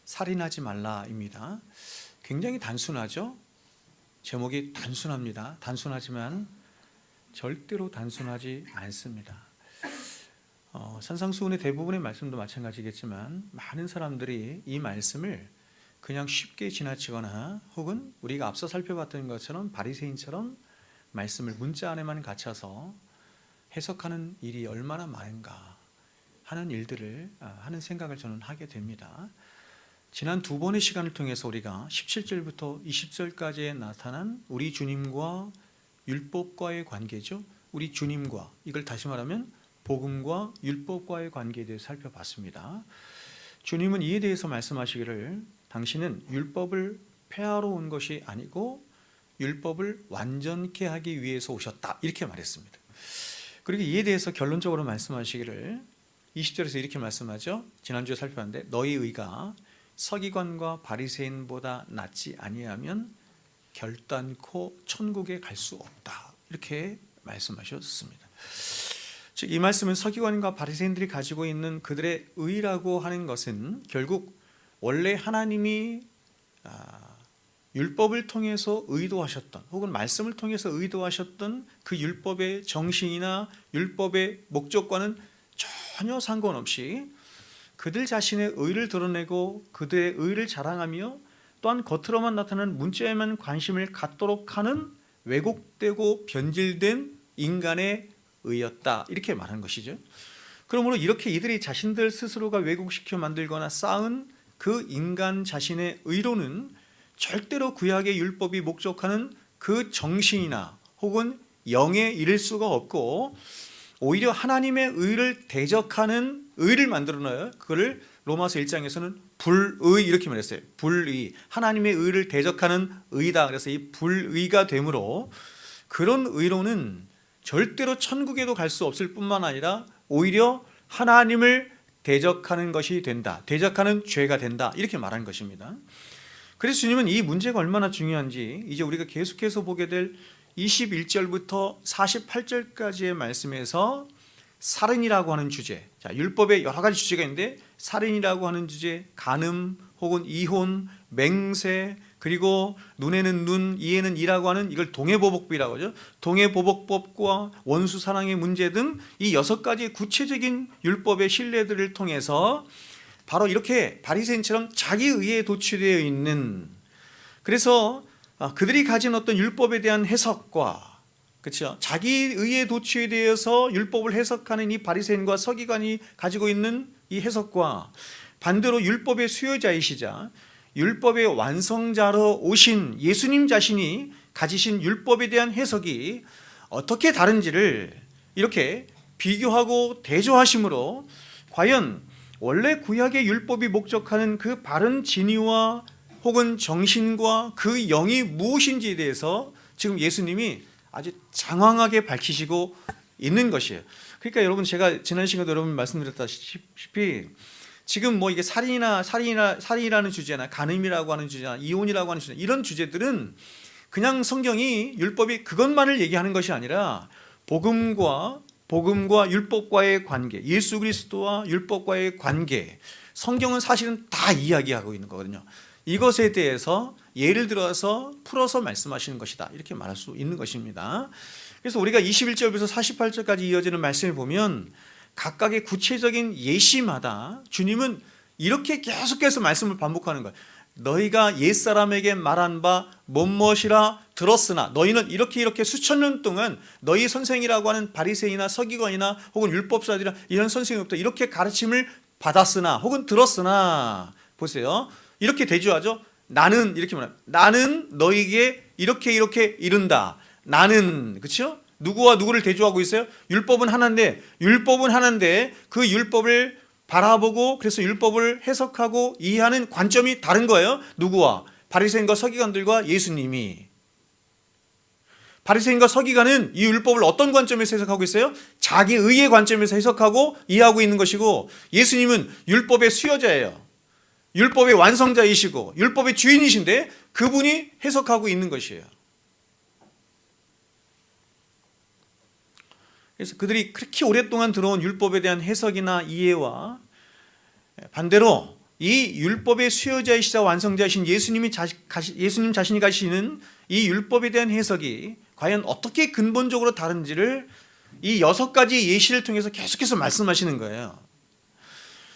살인하지 말라입니다. 굉장히 단순하죠? 제목이 단순합니다. 단순하지만 절대로 단순하지 않습니다. 산상수훈의 대부분의 말씀도 마찬가지겠지만 많은 사람들이 이 말씀을 그냥 쉽게 지나치거나 혹은 우리가 앞서 살펴봤던 것처럼 바리새인처럼 말씀을 문자 안에만 갇혀서 해석하는 일이 얼마나 많은가 하는 일들을 하는 생각을 저는 하게 됩니다. 지난 두 번의 시간을 통해서 우리가 17절부터 20절까지에 나타난 우리 주님과 율법과의 관계죠. 우리 주님과, 이걸 다시 말하면 복음과 율법과의 관계에 대해서 살펴봤습니다. 주님은 이에 대해서 말씀하시기를 당신은 율법을 폐하러 온 것이 아니고 율법을 완전케 하기 위해서 오셨다, 이렇게 말했습니다. 그리고 이에 대해서 결론적으로 말씀하시기를 20절에서 이렇게 말씀하죠. 지난주에 살펴봤는데 너희 의가 서기관과 바리새인보다 낫지 아니하면 결단코 천국에 갈 수 없다, 이렇게 말씀하셨습니다. 즉 이 말씀은 서기관과 바리새인들이 가지고 있는 그들의 의라고 하는 것은 결국 원래 하나님이 율법을 통해서 의도하셨던 혹은 말씀을 통해서 의도하셨던 그 율법의 정신이나 율법의 목적과는 전혀 상관없이 그들 자신의 의를 드러내고 그들의 의를 자랑하며 또한 겉으로만 나타나는 문자에만 관심을 갖도록 하는 왜곡되고 변질된 인간의 의였다, 이렇게 말하는 것이죠. 그러므로 이렇게 이들이 자신들 스스로가 왜곡시켜 만들거나 쌓은 그 인간 자신의 의로는 절대로 구약의 율법이 목적하는 그 정신이나 혹은 영에 이를 수가 없고 오히려 하나님의 의를 대적하는 의를 만들어놔요. 그거를 로마서 1장에서는 불의, 이렇게 말했어요. 불의, 하나님의 의를 대적하는 의다. 그래서 이 불의가 되므로 그런 의로는 절대로 천국에도 갈 수 없을 뿐만 아니라 오히려 하나님을 대적하는 것이 된다, 대적하는 죄가 된다, 이렇게 말한 것입니다. 그래서 주님은 이 문제가 얼마나 중요한지 이제 우리가 계속해서 보게 될 21절부터 48절까지의 말씀에서 살인이라고 하는 주제, 자, 율법에 여러 가지 주제가 있는데 살인이라고 하는 주제, 간음 혹은 이혼, 맹세, 그리고 눈에는 눈, 이에는 이라고 하는 이걸 동해보복법이라고 하죠. 동해보복법과 원수사랑의 문제 등 이 6가지 구체적인 율법의 신뢰들을 통해서 바로 이렇게 바리새인처럼 자기 의에 도취되어 있는, 그래서 그들이 가진 어떤 율법에 대한 해석과, 그렇죠, 자기 의에 도취되어서 율법을 해석하는 이 바리새인과 서기관이 가지고 있는 이 해석과 반대로 율법의 수요자이시자 율법의 완성자로 오신 예수님 자신이 가지신 율법에 대한 해석이 어떻게 다른지를 이렇게 비교하고 대조하심으로 과연 원래 구약의 율법이 목적하는 그 바른 진리와 혹은 정신과 그 영이 무엇인지에 대해서 지금 예수님이 아주 장황하게 밝히시고 있는 것이에요. 그러니까 여러분, 제가 지난 시간에도 여러분 말씀드렸다시피 지금 뭐 이게 살인이라는 주제나 간음이라고 하는 주제나 이혼이라고 하는 주제, 이런 주제들은 그냥 성경이 율법이 그것만을 얘기하는 것이 아니라 복음과 율법과의 관계, 예수 그리스도와 율법과의 관계, 성경은 사실은 다 이야기하고 있는 거거든요. 이것에 대해서 예를 들어서 풀어서 말씀하시는 것이다, 이렇게 말할 수 있는 것입니다. 그래서 우리가 21절부터 48절까지 이어지는 말씀을 보면 각각의 구체적인 예시마다 주님은 이렇게 계속해서 말씀을 반복하는 거예요. 너희가 옛사람에게 말한 바 무엇이라 들었으나 너희는 이렇게 수천 년 동안 너희 선생이라고 하는 바리새인이나 서기관이나 혹은 율법사들이나 이런 선생님부터 이렇게 가르침을 받았으나 혹은 들었으나, 보세요, 이렇게 대조하죠. 나는 이렇게 말합니다. 나는 너희에게 이렇게 이른다. 나는, 그렇죠? 누구와 누구를 대조하고 있어요? 율법은 하나인데 그 율법을 바라보고 그래서 율법을 해석하고 이해하는 관점이 다른 거예요. 누구와? 바리새인과 서기관들과 예수님이. 바리새인과 서기관은 이 율법을 어떤 관점에서 해석하고 있어요? 자기 의의 관점에서 해석하고 이해하고 있는 것이고, 예수님은 율법의 수여자예요. 율법의 완성자이시고 율법의 주인이신데 그분이 해석하고 있는 것이에요. 그래서 그들이 그렇게 오랫동안 들어온 율법에 대한 해석이나 이해와 반대로 이 율법의 수요자이시자 완성자이신 예수님 자신이 가시는 이 율법에 대한 해석이 과연 어떻게 근본적으로 다른지를 이 6가지 예시를 통해서 계속해서 말씀하시는 거예요.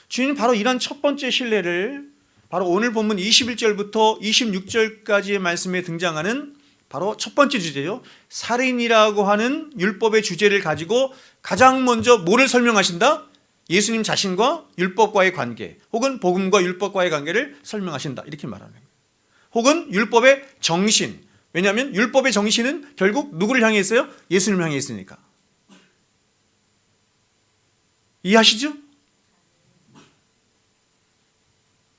주님 바로 이런 첫 번째 신뢰를 바로 오늘 본문 21절부터 26절까지의 말씀에 등장하는 바로 첫 번째 주제요. 살인이라고 하는 율법의 주제를 가지고 가장 먼저 뭐를 설명하신다? 예수님 자신과 율법과의 관계, 혹은 복음과 율법과의 관계를 설명하신다. 이렇게 말하는 거예요. 혹은 율법의 정신. 왜냐하면 율법의 정신은 결국 누구를 향해 있어요? 예수님을 향해 있으니까. 이해하시죠?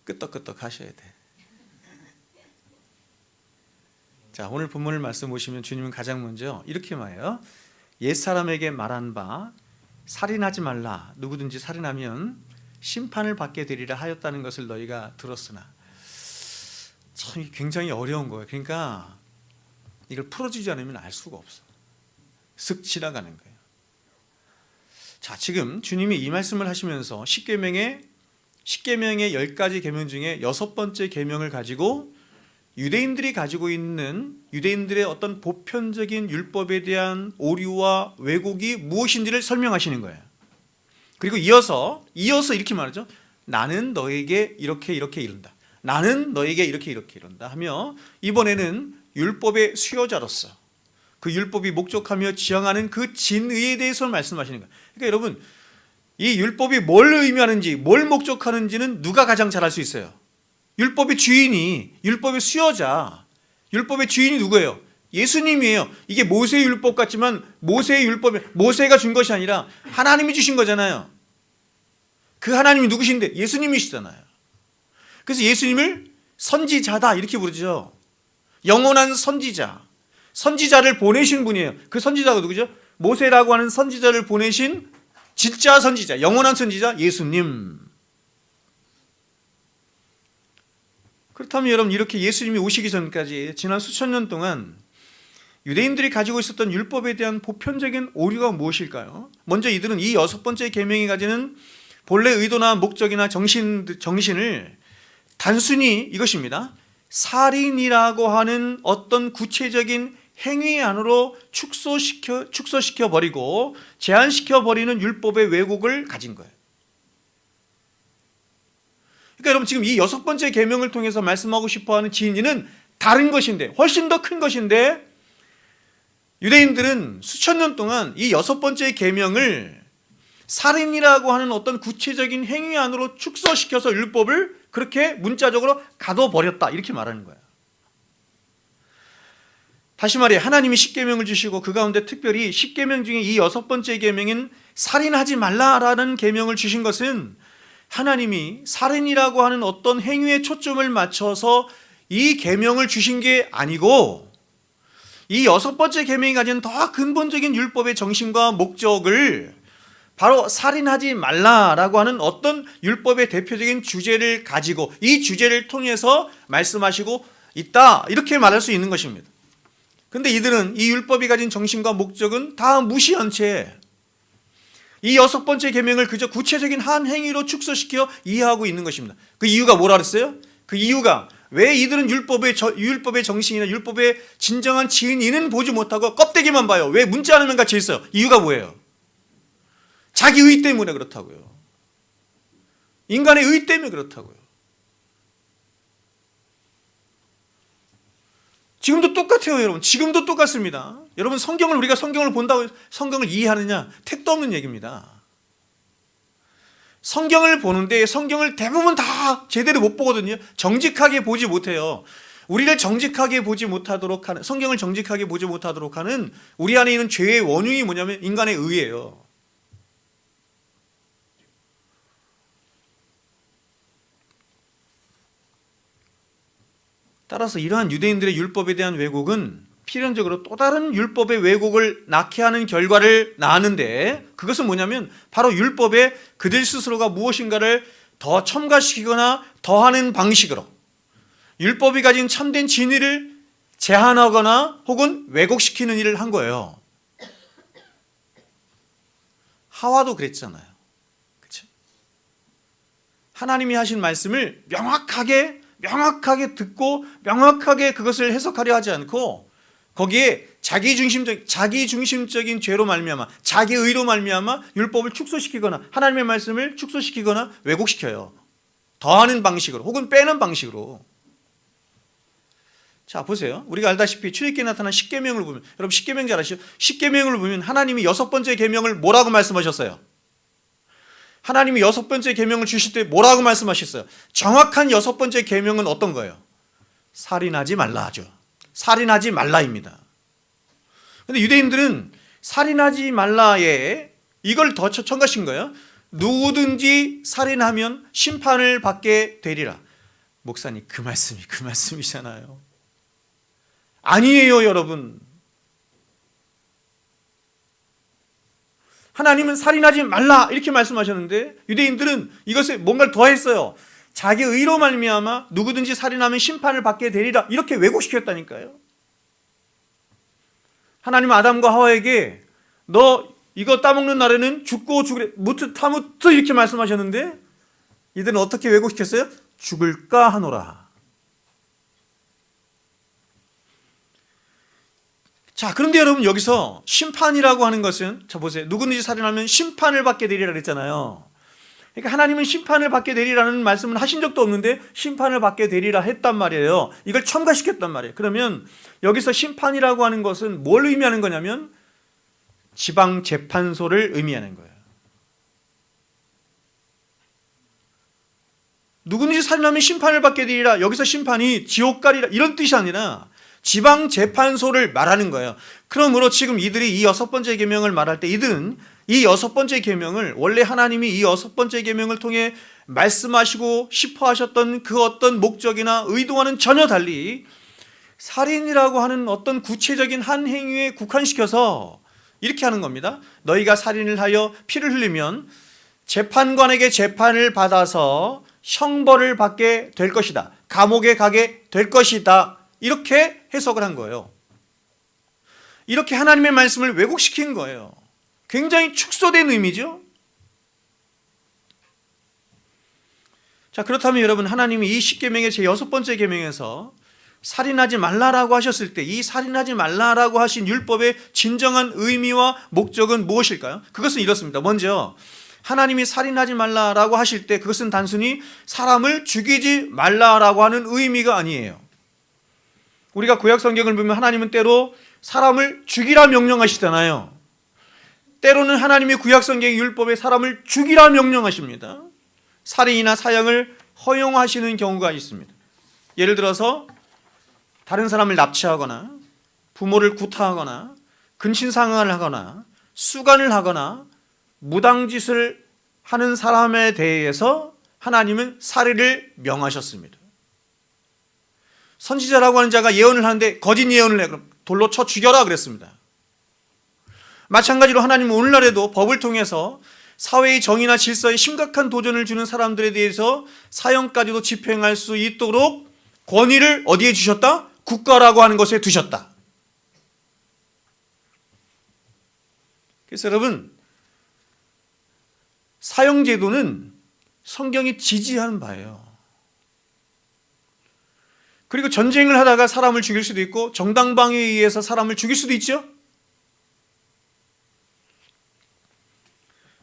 끄떡끄떡 하셔야 돼. 자, 오늘 본문을 말씀 보시면 주님은 가장 먼저 이렇게 말해요. 옛사람에게 말한 바 살인하지 말라. 누구든지 살인하면 심판을 받게 되리라 하였다는 것을 너희가 들었으나. 참 굉장히 어려운 거예요. 그러니까 이걸 풀어주지 않으면 알 수가 없어. 슥 지나가는 거예요. 자, 지금 주님이 이 말씀을 하시면서 십계명의 10가지 계명 중에 6번째 계명을 가지고 유대인들이 가지고 있는 유대인들의 어떤 보편적인 율법에 대한 오류와 왜곡이 무엇인지를 설명하시는 거예요. 그리고 이어서 이렇게 말하죠. 나는 너에게 이렇게 이른다. 나는 너에게 이렇게 이른다 하며 이번에는 율법의 수요자로서 그 율법이 목적하며 지향하는 그 진의에 대해서 말씀하시는 거예요. 그러니까 여러분, 이 율법이 뭘 의미하는지, 뭘 목적하는지는 누가 가장 잘 알 수 있어요? 율법의 주인이, 율법의 수요자, 율법의 주인이 누구예요? 예수님이에요. 이게 모세의 율법 같지만 모세의 율법이 모세가 준 것이 아니라 하나님이 주신 거잖아요. 그 하나님이 누구신데? 예수님이시잖아요. 그래서 예수님을 선지자다 이렇게 부르죠. 영원한 선지자, 선지자를 보내신 분이에요. 그 선지자가 누구죠? 모세라고 하는 선지자를 보내신 진짜 선지자, 영원한 선지자 예수님. 그렇다면 여러분, 이렇게 예수님이 오시기 전까지 지난 수천 년 동안 유대인들이 가지고 있었던 율법에 대한 보편적인 오류가 무엇일까요? 먼저 이들은 이 6번째 계명이 가지는 본래 의도나 목적이나 정신을 단순히 이것입니다. 살인이라고 하는 어떤 구체적인 행위 안으로 축소시켜 버리고 제한시켜 버리는 율법의 왜곡을 가진 거예요. 그러니까 여러분, 지금 이 6번째 계명을 통해서 말씀하고 싶어하는 진리는 다른 것인데, 훨씬 더 큰 것인데, 유대인들은 수천 년 동안 이 6번째 계명을 살인이라고 하는 어떤 구체적인 행위 안으로 축소시켜서 율법을 그렇게 문자적으로 가둬버렸다 이렇게 말하는 거예요. 다시 말해, 하나님이 10계명을 주시고 그 가운데 특별히 10계명 중에 이 6번째 계명인 살인하지 말라라는 계명을 주신 것은 하나님이 살인이라고 하는 어떤 행위에 초점을 맞춰서 이 계명을 주신 게 아니고, 이 6번째 계명이 가진 더 근본적인 율법의 정신과 목적을 바로 살인하지 말라라고 하는 어떤 율법의 대표적인 주제를 가지고 이 주제를 통해서 말씀하시고 있다 이렇게 말할 수 있는 것입니다. 그런데 이들은 이 율법이 가진 정신과 목적은 다 무시한 채 이 6번째 계명을 그저 구체적인 한 행위로 축소시켜 이해하고 있는 것입니다. 그 이유가 뭐라 그랬어요? 그 이유가 왜 이들은 율법의 정신이나 율법의 진정한 진리는 보지 못하고 껍데기만 봐요? 왜 문자 하나만 같이 있어요? 이유가 뭐예요? 자기 의 때문에 그렇다고요. 인간의 의 때문에 그렇다고요. 지금도 똑같아요, 여러분. 지금도 똑같습니다. 여러분, 우리가 성경을 본다고 성경을 이해하느냐? 택도 없는 얘기입니다. 성경을 보는데 성경을 대부분 다 제대로 못 보거든요. 정직하게 보지 못해요. 우리를 정직하게 보지 못하도록 하는, 성경을 정직하게 보지 못하도록 하는 우리 안에 있는 죄의 원흉이 뭐냐면 인간의 의예요. 따라서 이러한 유대인들의 율법에 대한 왜곡은 필연적으로 또 다른 율법의 왜곡을 낳게 하는 결과를 낳았는데, 그것은 뭐냐면 바로 율법에 그들 스스로가 무엇인가를 더 첨가시키거나 더하는 방식으로 율법이 가진 참된 진리를 제한하거나 혹은 왜곡시키는 일을 한 거예요. 하와도 그랬잖아요. 그렇죠? 하나님이 하신 말씀을 명확하게 듣고 명확하게 그것을 해석하려 하지 않고 거기에 자기 중심적인 죄로 말미암아 자기 의로 말미암아 율법을 축소시키거나 하나님의 말씀을 축소시키거나 왜곡시켜요. 더하는 방식으로 혹은 빼는 방식으로. 자, 보세요. 우리가 알다시피 출애굽기에 나타난 십계명을 보면, 여러분 십계명 잘 아시죠? 십계명을 보면 하나님이 6번째 계명을 뭐라고 말씀하셨어요? 하나님이 6번째 계명을 주실 때 뭐라고 말씀하셨어요? 정확한 6번째 계명은 어떤 거예요? 살인하지 말라 하죠. 살인하지 말라입니다. 근데 유대인들은 살인하지 말라에 이걸 더 첨가신 거예요. 누구든지 살인하면 심판을 받게 되리라. 목사님, 그 말씀이잖아요. 아니에요, 여러분. 하나님은 살인하지 말라 이렇게 말씀하셨는데 유대인들은 이것에 뭔가를 더했어요. 자기 의로 말미암아 누구든지 살인하면 심판을 받게 되리라 이렇게 왜곡시켰다니까요. 하나님은 아담과 하와에게 너 이거 따먹는 날에는 죽고 죽으래 무트 타무트 이렇게 말씀하셨는데 이들은 어떻게 왜곡시켰어요? 죽을까 하노라. 자, 그런데 여러분 여기서 심판이라고 하는 것은 자 보세요. 누구든지 살인하면 심판을 받게 되리라 그랬잖아요. 그러니까 하나님은 심판을 받게 되리라는 말씀을 하신 적도 없는데 심판을 받게 되리라 했단 말이에요. 이걸 첨가시켰단 말이에요. 그러면 여기서 심판이라고 하는 것은 뭘 의미하는 거냐면 지방재판소를 의미하는 거예요. 누구든지 살인하면 심판을 받게 되리라. 여기서 심판이 지옥 가리라 이런 뜻이 아니라 지방재판소를 말하는 거예요. 그러므로 지금 이들이 이 6번째 계명을 말할 때 이들은 이 6번째 계명을 원래 하나님이 이 6번째 계명을 통해 말씀하시고 싶어 하셨던 그 어떤 목적이나 의도와는 전혀 달리 살인이라고 하는 어떤 구체적인 한 행위에 국한시켜서 이렇게 하는 겁니다. 너희가 살인을 하여 피를 흘리면 재판관에게 재판을 받아서 형벌을 받게 될 것이다. 감옥에 가게 될 것이다. 이렇게 해석을 한 거예요. 이렇게 하나님의 말씀을 왜곡시킨 거예요. 굉장히 축소된 의미죠. 자, 그렇다면 여러분 하나님이 이 10계명의 제 6번째 계명에서 살인하지 말라라고 하셨을 때 이 살인하지 말라라고 하신 율법의 진정한 의미와 목적은 무엇일까요? 그것은 이렇습니다. 먼저 하나님이 살인하지 말라라고 하실 때 그것은 단순히 사람을 죽이지 말라라고 하는 의미가 아니에요. 우리가 구약 성경을 보면 하나님은 때로 사람을 죽이라 명령하시잖아요. 때로는 하나님의 구약 성경의 율법에 사람을 죽이라 명령하십니다. 살인이나 사형을 허용하시는 경우가 있습니다. 예를 들어서 다른 사람을 납치하거나 부모를 구타하거나 근친상간을 하거나 수간을 하거나 무당짓을 하는 사람에 대해서 하나님은 살해를 명하셨습니다. 선지자라고 하는 자가 예언을 하는데 거짓 예언을 해. 그럼 돌로 쳐 죽여라 그랬습니다. 마찬가지로 하나님은 오늘날에도 법을 통해서 사회의 정의나 질서에 심각한 도전을 주는 사람들에 대해서 사형까지도 집행할 수 있도록 권위를 어디에 주셨다? 국가라고 하는 것에 두셨다. 그래서 여러분 사형제도는 성경이 지지하는 바예요. 그리고 전쟁을 하다가 사람을 죽일 수도 있고 정당방위에 의해서 사람을 죽일 수도 있죠.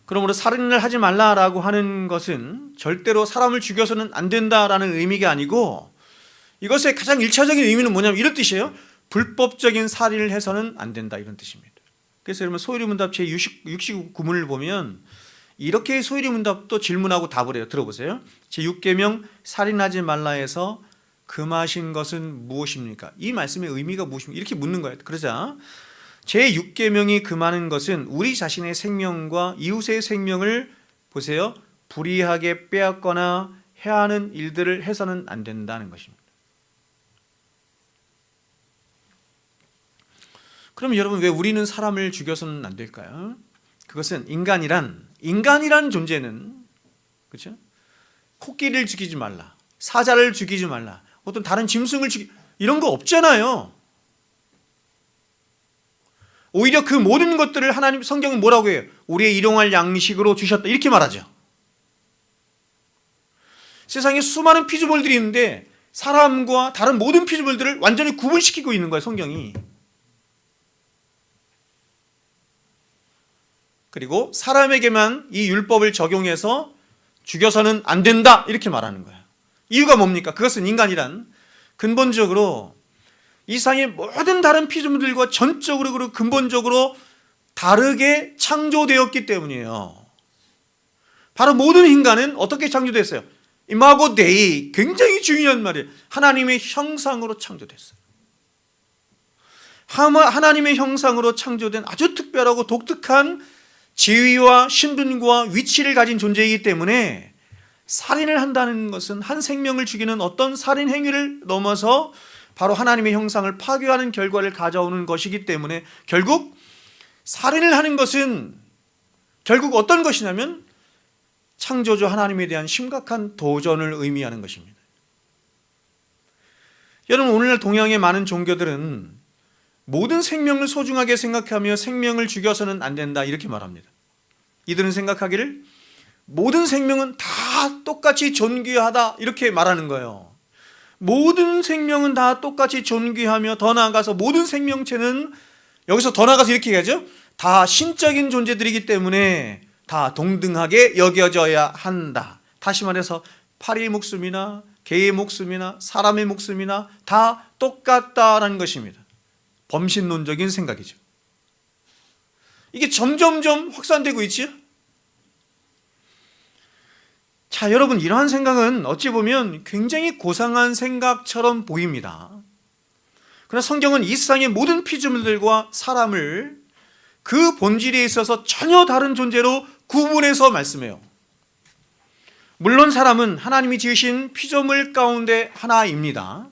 그러므로 살인을 하지 말라라고 하는 것은 절대로 사람을 죽여서는 안 된다라는 의미가 아니고 이것의 가장 1차적인 의미는 뭐냐면 이런 뜻이에요. 불법적인 살인을 해서는 안 된다 이런 뜻입니다. 그래서 여러분 소위리문답 제69문을 보면 이렇게 소위리문답도 질문하고 답을 해요. 들어보세요. 제6계명 살인하지 말라에서 금하신 것은 무엇입니까? 이 말씀의 의미가 무엇입니까? 이렇게 묻는 거예요. 그러자 제6계명이 금하는 것은 우리 자신의 생명과 이웃의 생명을 보세요. 불의하게 빼앗거나 해하는 일들을 해서는 안 된다는 것입니다. 그럼 여러분 왜 우리는 사람을 죽여서는 안 될까요? 그것은 인간이란 존재는 그렇죠? 코끼리를 죽이지 말라, 사자를 죽이지 말라, 어떤 다른 짐승을 이런 거 없잖아요. 오히려 그 모든 것들을 하나님 성경은 뭐라고 해요? 우리의 일용할 양식으로 주셨다 이렇게 말하죠. 세상에 수많은 피조물들이 있는데 사람과 다른 모든 피조물들을 완전히 구분시키고 있는 거예요, 성경이. 그리고 사람에게만 이 율법을 적용해서 죽여서는 안 된다 이렇게 말하는 거예요. 이유가 뭡니까? 그것은 인간이란 근본적으로 이 세상의 모든 다른 피조물들과 전적으로 그리고 근본적으로 다르게 창조되었기 때문이에요. 바로 모든 인간은 어떻게 창조됐어요? 이마고 데이, 굉장히 중요한 말이에요. 하나님의 형상으로 창조됐어요. 하나님의 형상으로 창조된 아주 특별하고 독특한 지위와 신분과 위치를 가진 존재이기 때문에 살인을 한다는 것은 한 생명을 죽이는 어떤 살인 행위를 넘어서 바로 하나님의 형상을 파괴하는 결과를 가져오는 것이기 때문에 결국 살인을 하는 것은 결국 어떤 것이냐면 창조주 하나님에 대한 심각한 도전을 의미하는 것입니다. 여러분, 오늘날 동양의 많은 종교들은 모든 생명을 소중하게 생각하며 생명을 죽여서는 안 된다 이렇게 말합니다. 이들은 생각하기를 모든 생명은 다 똑같이 존귀하다 이렇게 말하는 거예요. 모든 생명은 다 똑같이 존귀하며 더 나아가서 모든 생명체는 여기서 더 나아가서 이렇게 얘기하죠. 다 신적인 존재들이기 때문에 다 동등하게 여겨져야 한다. 다시 말해서 파리의 목숨이나 개의 목숨이나 사람의 목숨이나 다 똑같다라는 것입니다. 범신론적인 생각이죠. 이게 점점점 확산되고 있지요. 자, 여러분, 이러한 생각은 어찌 보면 굉장히 고상한 생각처럼 보입니다. 그러나 성경은 이 세상의 모든 피조물들과 사람을 그 본질에 있어서 전혀 다른 존재로 구분해서 말씀해요. 물론 사람은 하나님이 지으신 피조물 가운데 하나입니다.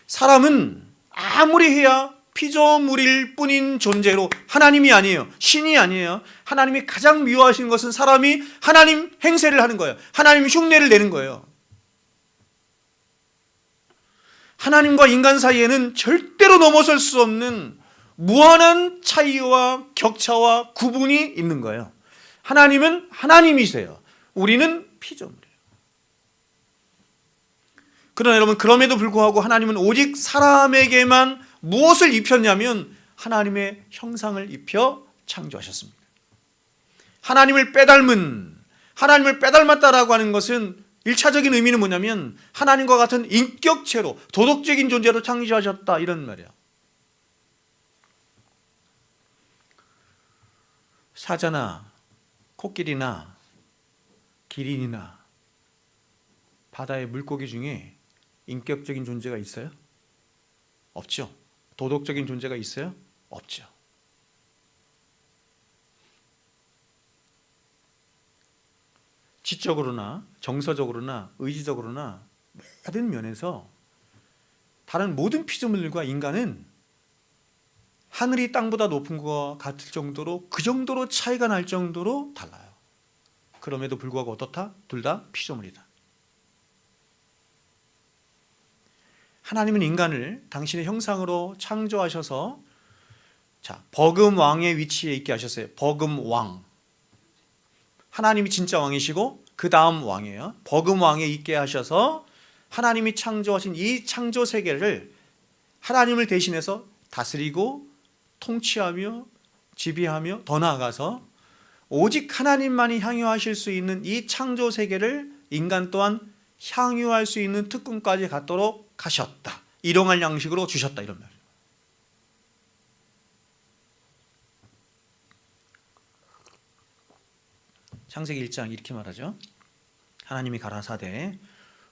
사람은 아무리 해야 피조물일 뿐인 존재로 하나님이 아니에요. 신이 아니에요. 하나님이 가장 미워하시는 것은 사람이 하나님 행세를 하는 거예요. 하나님 흉내를 내는 거예요. 하나님과 인간 사이에는 절대로 넘어설 수 없는 무한한 차이와 격차와 구분이 있는 거예요. 하나님은 하나님이세요. 우리는 피조물이에요. 그러나 여러분, 그럼에도 불구하고 하나님은 오직 사람에게만 무엇을 입혔냐면 하나님의 형상을 입혀 창조하셨습니다. 하나님을 빼닮았다라고 하는 것은 1차적인 의미는 뭐냐면 하나님과 같은 인격체로 도덕적인 존재로 창조하셨다 이런 말이에요. 사자나 코끼리나 기린이나 바다의 물고기 중에 인격적인 존재가 있어요? 없죠. 도덕적인 존재가 있어요? 없죠. 지적으로나 정서적으로나 의지적으로나 모든 면에서 다른 모든 피조물들과 인간은 하늘이 땅보다 높은 것과 같을 정도로 그 정도로 차이가 날 정도로 달라요. 그럼에도 불구하고 어떻다? 둘 다 피조물이다. 하나님은 인간을 당신의 형상으로 창조하셔서 버금 왕의 위치에 있게 하셨어요. 버금 왕. 하나님이 진짜 왕이시고 그 다음 왕이에요. 버금 왕에 있게 하셔서 하나님이 창조하신 이 창조 세계를 하나님을 대신해서 다스리고 통치하며 지배하며 더 나아가서 오직 하나님만이 향유하실 수 있는 이 창조 세계를 인간 또한 향유할 수 있는 특권까지 갖도록 하셨다. 일용할 양식으로 주셨다 이런 말이에요. 창세기 1장 이렇게 말하죠. 하나님이 가라사대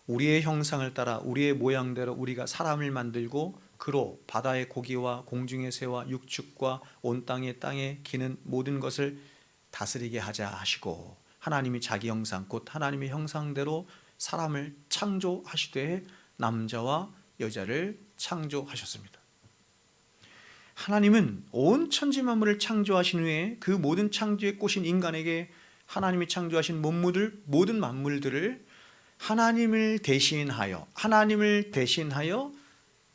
우리의 형상을 따라 우리의 모양대로 우리가 사람을 만들고 그로 바다의 고기와 공중의 새와 육축과 온 땅에 기는 모든 것을 다스리게 하자 하시고 하나님이 자기 형상 곧 하나님의 형상대로 사람을 창조하시되 남자와 여자를 창조하셨습니다. 하나님은 온 천지 만물을 창조하신 후에 그 모든 창조에 꼬신 인간에게 하나님이 창조하신 모든 만물들을 하나님을 대신하여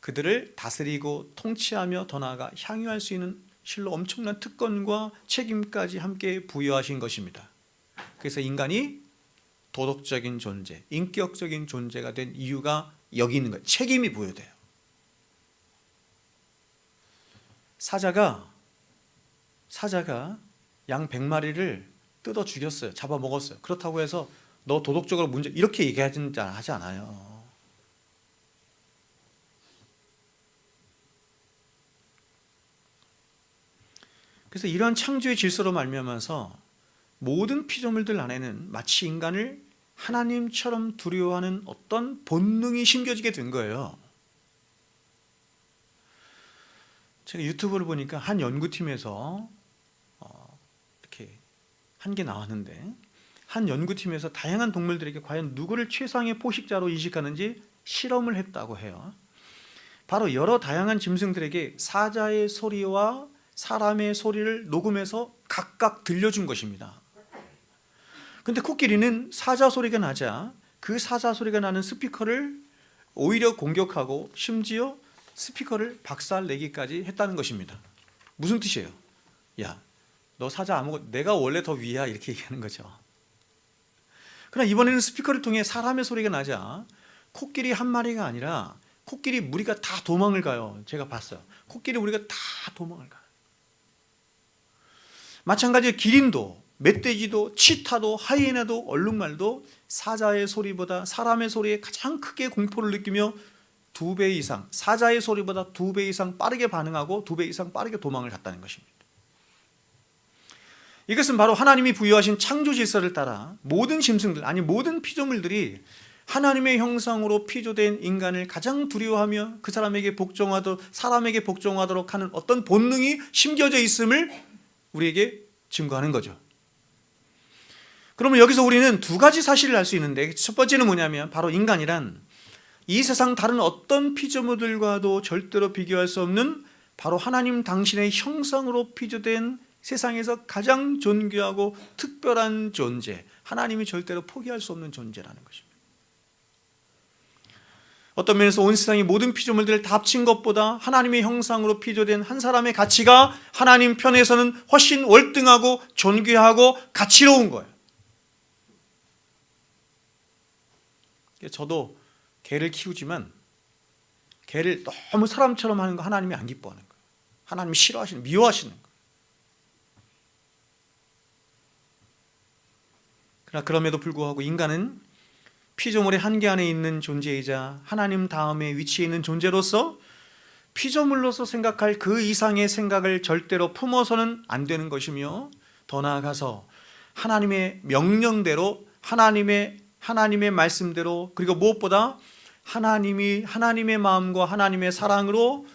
그들을 다스리고 통치하며 더 나아가 향유할 수 있는 실로 엄청난 특권과 책임까지 함께 부여하신 것입니다. 그래서 인간이 도덕적인 존재, 인격적인 존재가 된 이유가 여기 있는 거예요. 책임이 부여돼요. 사자가 양 100마리를 뜯어 죽였어요. 잡아먹었어요. 그렇다고 해서 너 도덕적으로 문제 이렇게 얘기하지 않아요. 그래서 이러한 창조의 질서로 말미암아서 모든 피조물들 안에는 마치 인간을 하나님처럼 두려워하는 어떤 본능이 심겨지게 된 거예요. 제가 유튜브를 보니까 한 연구팀에서 이렇게 한 게 나왔는데, 한 연구팀에서 다양한 동물들에게 과연 누구를 최상의 포식자로 인식하는지 실험을 했다고 해요. 바로 여러 다양한 짐승들에게 사자의 소리와 사람의 소리를 녹음해서 각각 들려준 것입니다. 근데 코끼리는 사자 소리가 나자 그 사자 소리가 나는 스피커를 오히려 공격하고 심지어 스피커를 박살내기까지 했다는 것입니다. 무슨 뜻이에요? 야, 너 사자 아무것도, 내가 원래 더 위야, 이렇게 얘기하는 거죠. 그러나 이번에는 스피커를 통해 사람의 소리가 나자 코끼리 한 마리가 아니라 코끼리 무리가 다 도망을 가요. 제가 봤어요. 코끼리 무리가 다 도망을 가요. 마찬가지로 기린도, 멧돼지도, 치타도, 하이에나도, 얼룩말도 사자의 소리보다 사람의 소리에 가장 크게 공포를 느끼며 2배 이상, 사자의 소리보다 2배 이상 빠르게 반응하고 2배 이상 빠르게 도망을 갔다는 것입니다. 이것은 바로 하나님이 부여하신 창조 질서를 따라 모든 짐승들, 아니 모든 피조물들이 하나님의 형상으로 피조된 인간을 가장 두려워하며 그 사람에게 복종하도록 하는 어떤 본능이 심겨져 있음을 우리에게 증거하는 거죠. 그러면 여기서 우리는 2가지 사실을 알 수 있는데, 첫 번째는 뭐냐면 바로 인간이란 이 세상 다른 어떤 피조물들과도 절대로 비교할 수 없는 바로 하나님 당신의 형상으로 피조된 세상에서 가장 존귀하고 특별한 존재, 하나님이 절대로 포기할 수 없는 존재라는 것입니다. 어떤 면에서 온 세상의 모든 피조물들을 다 합친 것보다 하나님의 형상으로 피조된 한 사람의 가치가 하나님 편에서는 훨씬 월등하고 존귀하고 가치로운 거예요. 저도 개를 키우지만 개를 너무 사람처럼 하는 거 하나님이 안 기뻐하는 거예요. 하나님이 싫어하시는, 미워하시는 거예요. 그러나 그럼에도 불구하고 인간은 피조물의 한계 안에 있는 존재이자 하나님 다음에 위치해 있는 존재로서 피조물로서 생각할 그 이상의 생각을 절대로 품어서는 안 되는 것이며, 더 나아가서 하나님의 명령대로, 하나님의 말씀대로, 그리고 무엇보다 하나님의 마음과 하나님의 사랑으로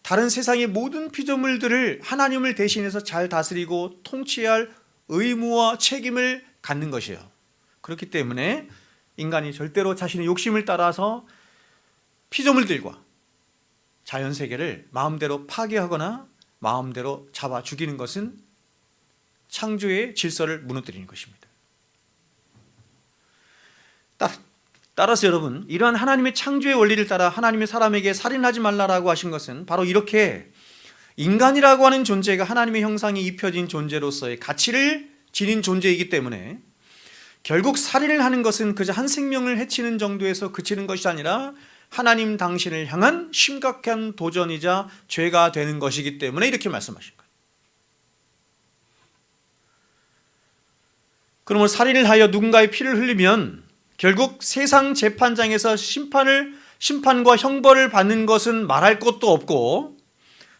다른 세상의 모든 피조물들을 하나님을 대신해서 잘 다스리고 통치할 의무와 책임을 갖는 것이에요. 그렇기 때문에 인간이 절대로 자신의 욕심을 따라서 피조물들과 자연세계를 마음대로 파괴하거나 마음대로 잡아 죽이는 것은 창조의 질서를 무너뜨리는 것입니다. 따라서 여러분, 이러한 하나님의 창조의 원리를 따라 하나님의 사람에게 살인하지 말라라고 하신 것은 바로 이렇게 인간이라고 하는 존재가 하나님의 형상이 입혀진 존재로서의 가치를 지닌 존재이기 때문에 결국 살인을 하는 것은 그저 한 생명을 해치는 정도에서 그치는 것이 아니라 하나님 당신을 향한 심각한 도전이자 죄가 되는 것이기 때문에 이렇게 말씀하신 거예요. 그러면 살인을 하여 누군가의 피를 흘리면 결국 세상 재판장에서 심판과 형벌을 받는 것은 말할 것도 없고,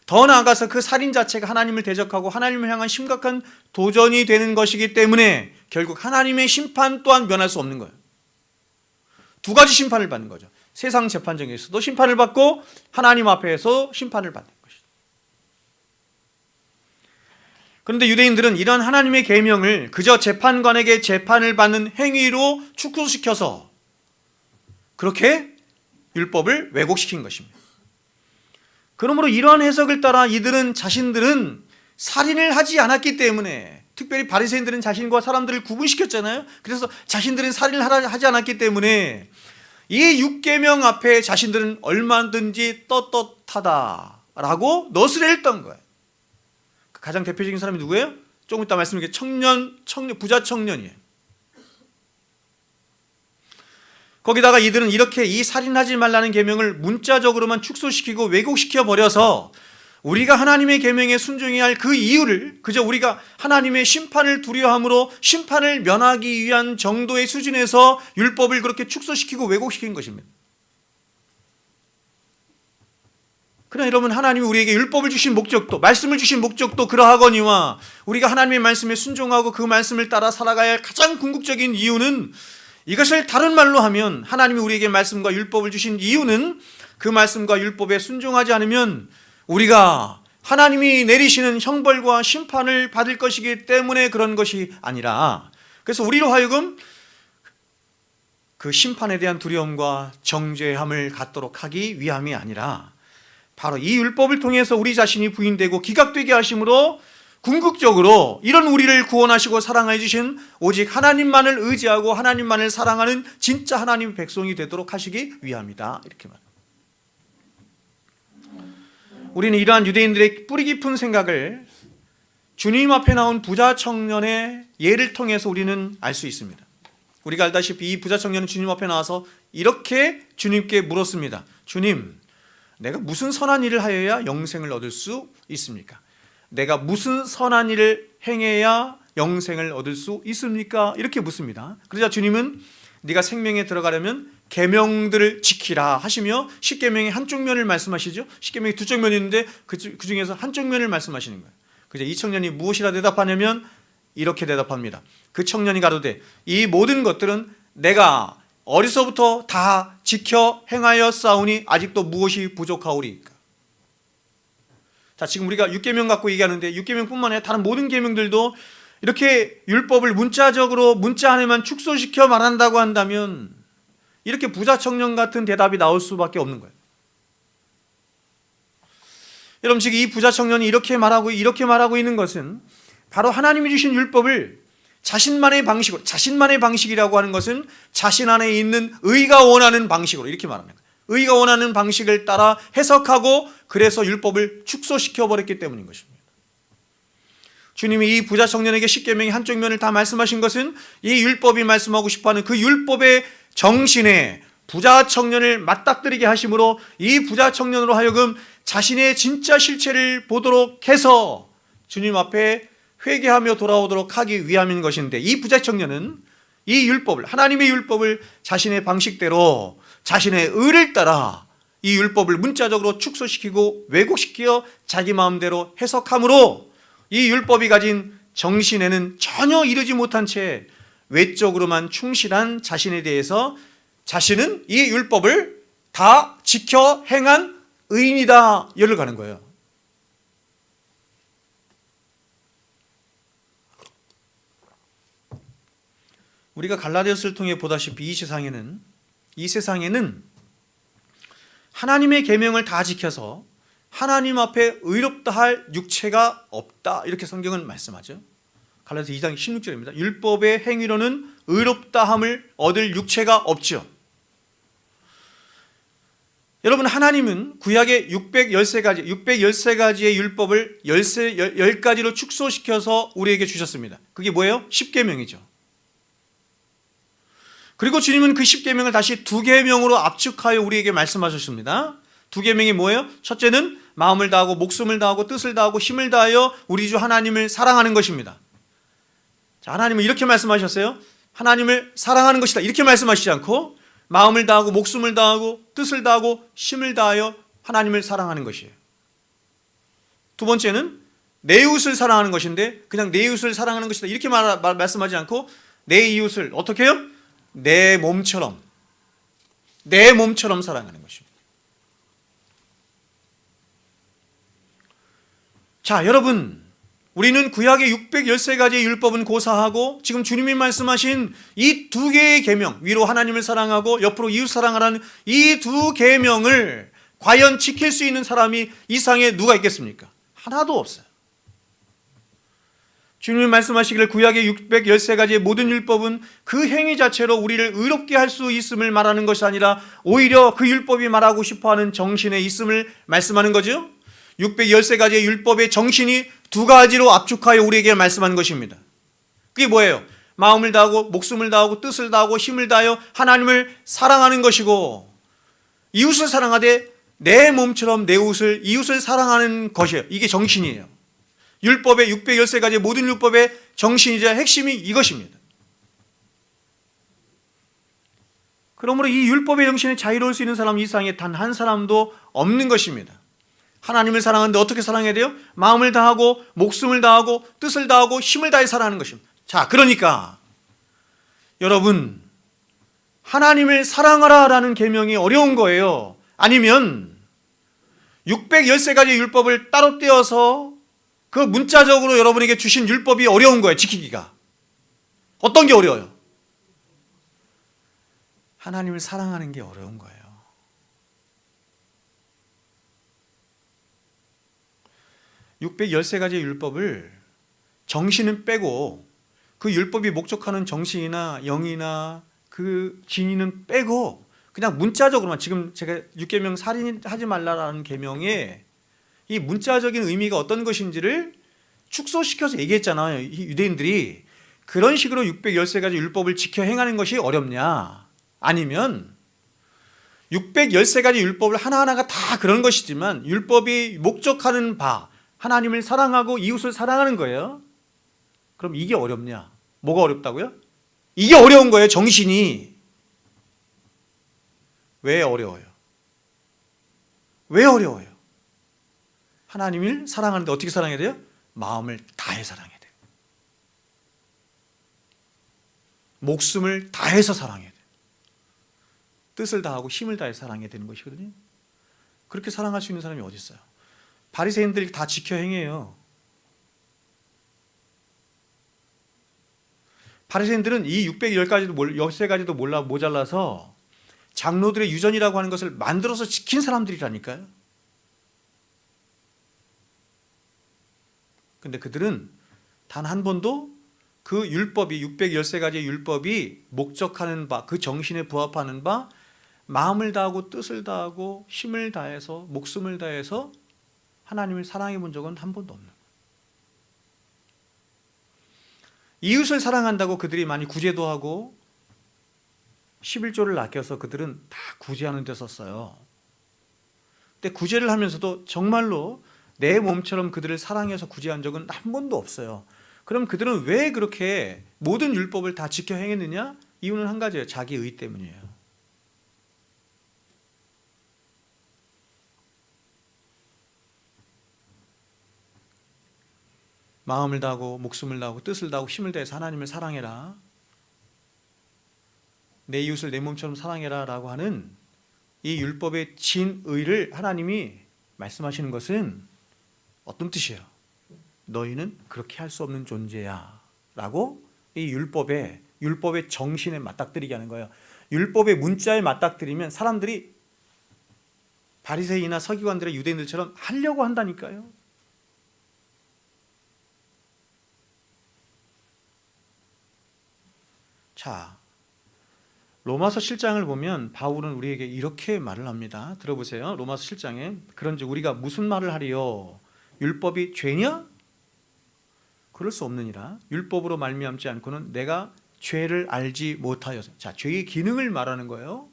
더 나아가서 그 살인 자체가 하나님을 대적하고 하나님을 향한 심각한 도전이 되는 것이기 때문에 결국 하나님의 심판 또한 면할 수 없는 거예요. 2가지 심판을 받는 거죠. 세상 재판정에서도 심판을 받고 하나님 앞에서 심판을 받는 것이죠. 그런데 유대인들은 이런 하나님의 계명을 그저 재판관에게 재판을 받는 행위로 축소시켜서 그렇게 율법을 왜곡시킨 것입니다. 그러므로 이러한 해석을 따라 이들은 자신들은 살인을 하지 않았기 때문에, 특별히 바리새인들은 자신과 사람들을 구분시켰잖아요. 그래서 자신들은 살인을 하지 않았기 때문에 이 6계명 앞에 자신들은 얼마든지 떳떳하다라고 너스레 했던 거예요. 가장 대표적인 사람이 누구예요? 조금 이따 말씀드릴게요. 부자 청년이에요. 거기다가 이들은 이렇게 이 살인하지 말라는 계명을 문자적으로만 축소시키고 왜곡시켜 버려서 우리가 하나님의 계명에 순종해야 할 그 이유를 그저 우리가 하나님의 심판을 두려워함으로 심판을 면하기 위한 정도의 수준에서 율법을 그렇게 축소시키고 왜곡시킨 것입니다. 그러나 여러분, 하나님이 우리에게 율법을 주신 목적도, 말씀을 주신 목적도 그러하거니와 우리가 하나님의 말씀에 순종하고 그 말씀을 따라 살아가야 할 가장 궁극적인 이유는, 이것을 다른 말로 하면 하나님이 우리에게 말씀과 율법을 주신 이유는 그 말씀과 율법에 순종하지 않으면 우리가 하나님이 내리시는 형벌과 심판을 받을 것이기 때문에 그런 것이 아니라, 그래서 우리로 하여금 그 심판에 대한 두려움과 정죄함을 갖도록 하기 위함이 아니라 바로 이 율법을 통해서 우리 자신이 부인되고 기각되게 하심으로 궁극적으로 이런 우리를 구원하시고 사랑해 주신 오직 하나님만을 의지하고 하나님만을 사랑하는 진짜 하나님의 백성이 되도록 하시기 위함이다, 이렇게 말합니다. 우리는 이러한 유대인들의 뿌리 깊은 생각을 주님 앞에 나온 부자 청년의 예를 통해서 우리는 알 수 있습니다. 우리가 알다시피 이 부자 청년은 주님 앞에 나와서 이렇게 주님께 물었습니다. 주님, 내가 무슨 선한 일을 하여야 영생을 얻을 수 있습니까? 내가 무슨 선한 일을 행해야 영생을 얻을 수 있습니까? 이렇게 묻습니다. 그러자 주님은 네가 생명에 들어가려면 계명들을 지키라 하시며 십계명의 한쪽 면을 말씀하시죠. 십계명이 두쪽 면이 있는데 그 중에서 한쪽 면을 말씀하시는 거예요. 그래서 이 청년이 무엇이라 대답하냐면 이렇게 대답합니다. 그 청년이 가로되 이 모든 것들은 내가 어려서부터 다 지켜 행하여 싸우니 아직도 무엇이 부족하오리까? 자, 지금 우리가 율법명 갖고 얘기하는데 율법명뿐만 아니라 다른 모든 계명들도 이렇게 율법을 문자적으로 문자 안에만 축소시켜 말한다고 한다면 이렇게 부자 청년 같은 대답이 나올 수밖에 없는 거예요. 여러분, 지금 이 부자 청년이 이렇게 말하고 있는 것은 바로 하나님이 주신 율법을 자신만의 방식으로, 자신만의 방식이라고 하는 것은 자신 안에 있는 의가 원하는 방식으로 이렇게 말하는 거예요. 의가 원하는 방식을 따라 해석하고 그래서 율법을 축소시켜 버렸기 때문인 것입니다. 주님이 이 부자 청년에게 십계명의 한쪽 면을 다 말씀하신 것은 이 율법이 말씀하고 싶어하는 그 율법의 정신에 부자 청년을 맞닥뜨리게 하심으로 이 부자 청년으로 하여금 자신의 진짜 실체를 보도록 해서 주님 앞에 회개하며 돌아오도록 하기 위함인 것인데, 이 부자 청년은 이 율법을, 하나님의 율법을 자신의 방식대로 자신의 의를 따라 이 율법을 문자적으로 축소시키고 왜곡시켜 자기 마음대로 해석함으로 이 율법이 가진 정신에는 전혀 이르지 못한 채 외적으로만 충실한 자신에 대해서 자신은 이 율법을 다 지켜 행한 의인이다 열을 가는 거예요. 우리가 갈라디아서를 통해 보다시피 이 세상에는 하나님의 계명을 다 지켜서 하나님 앞에 의롭다 할 육체가 없다, 이렇게 성경은 말씀하죠. 갈라디아서 2장 16절입니다. 율법의 행위로는 의롭다함을 얻을 육체가 없죠. 여러분, 하나님은 구약의 613가지의 율법을 10가지로 축소시켜서 우리에게 주셨습니다. 그게 뭐예요? 십계명이죠. 그리고 주님은 그 십계명을 다시 2계명으로 압축하여 우리에게 말씀하셨습니다. 2계명이 뭐예요? 첫째는 마음을 다하고 목숨을 다하고 뜻을 다하고 힘을 다하여 우리 주 하나님을 사랑하는 것입니다. 자, 하나님은 이렇게 말씀하셨어요. 하나님을 사랑하는 것이다, 이렇게 말씀하시지 않고 마음을 다하고 목숨을 다하고 뜻을 다하고 힘을 다하여 하나님을 사랑하는 것이에요. 두 번째는 내 이웃을 사랑하는 것인데 그냥 내 이웃을 사랑하는 것이다 이렇게 말씀하지 않고 내 이웃을 어떻게 해요? 내 몸처럼 사랑하는 것입니다. 자, 여러분, 우리는 구약의 613가지의 율법은 고사하고 지금 주님이 말씀하신 이 2개의 계명, 위로 하나님을 사랑하고 옆으로 이웃 사랑하라는 이 2계명을 과연 지킬 수 있는 사람이 이 세상에 누가 있겠습니까? 하나도 없어요. 주님이 말씀하시기를 구약의 613가지의 모든 율법은 그 행위 자체로 우리를 의롭게 할 수 있음을 말하는 것이 아니라 오히려 그 율법이 말하고 싶어하는 정신에 있음을 말씀하는 거죠. 613가지의 율법의 정신이 2가지로 압축하여 우리에게 말씀하는 것입니다. 그게 뭐예요? 마음을 다하고 목숨을 다하고 뜻을 다하고 힘을 다하여 하나님을 사랑하는 것이고, 이웃을 사랑하되 내 몸처럼 내 이웃을 사랑하는 것이에요. 이게 정신이에요. 율법의 613가지 모든 율법의 정신이자 핵심이 이것입니다. 그러므로 이 율법의 정신에 자유로울 수 있는 사람은 이 세상에 단 한 사람도 없는 것입니다. 하나님을 사랑하는데 어떻게 사랑해야 돼요? 마음을 다하고 목숨을 다하고 뜻을 다하고 힘을 다해 사랑하는 것입니다. 자, 그러니까 여러분, 하나님을 사랑하라 라는 계명이 어려운 거예요? 아니면 613가지 율법을 따로 떼어서 그 문자적으로 여러분에게 주신 율법이 어려운 거예요, 지키기가? 어떤 게 어려워요? 하나님을 사랑하는 게 어려운 거예요. 613가지의 율법을 정신은 빼고, 그 율법이 목적하는 정신이나 영이나 그 진리는 빼고 그냥 문자적으로만, 지금 제가 6계명 살인하지 말라라는 계명에 이 문자적인 의미가 어떤 것인지를 축소시켜서 얘기했잖아요. 이 유대인들이. 그런 식으로 613가지 율법을 지켜 행하는 것이 어렵냐? 아니면 613가지 율법을 하나하나가 다 그런 것이지만 율법이 목적하는 바, 하나님을 사랑하고 이웃을 사랑하는 거예요. 그럼 이게 어렵냐? 뭐가 어렵다고요? 이게 어려운 거예요, 정신이. 왜 어려워요? 왜 어려워요? 하나님을 사랑하는데 어떻게 사랑해야 돼요? 마음을 다해 사랑해야 돼요. 목숨을 다해서 사랑해야 돼요. 뜻을 다하고 힘을 다해 사랑해야 되는 것이거든요. 그렇게 사랑할 수 있는 사람이 어디 있어요? 바리새인들이 다 지켜 행해요. 바리새인들은 이 613가지도 모자라서 장로들의 유전이라고 하는 것을 만들어서 지킨 사람들이라니까요. 근데 그들은 단 한 번도 그 율법이 613가지의 율법이 목적하는 바, 그 정신에 부합하는 바, 마음을 다하고 뜻을 다하고 힘을 다해서 목숨을 다해서 하나님을 사랑해 본 적은 한 번도 없는 거예요. 이웃을 사랑한다고 그들이 많이 구제도 하고 11조를 아껴서 그들은 다 구제하는 데 썼어요. 근데 구제를 하면서도 정말로 내 몸처럼 그들을 사랑해서 구제한 적은 한 번도 없어요. 그럼 그들은 왜 그렇게 모든 율법을 다 지켜 행했느냐? 이유는 한 가지예요. 자기 의 때문이에요. 마음을 다하고 목숨을 다하고 뜻을 다하고 힘을 다해서 하나님을 사랑해라, 내 이웃을 내 몸처럼 사랑해라 라고 하는 이 율법의 진의를 하나님이 말씀하시는 것은 어떤 뜻이에요? 너희는 그렇게 할 수 없는 존재야 라고 이 율법의 정신에 맞닥뜨리게 하는 거예요. 율법의 문자에 맞닥뜨리면 사람들이 바리새인이나 서기관들의 유대인들처럼 하려고 한다니까요. 자, 로마서 7장을 보면 바울은 우리에게 이렇게 말을 합니다. 들어보세요. 로마서 7장에 그런즉 우리가 무슨 말을 하리요? 율법이 죄냐? 그럴 수 없느니라. 율법으로 말미암지 않고는 내가 죄를 알지 못하여서. 자, 죄의 기능을 말하는 거예요.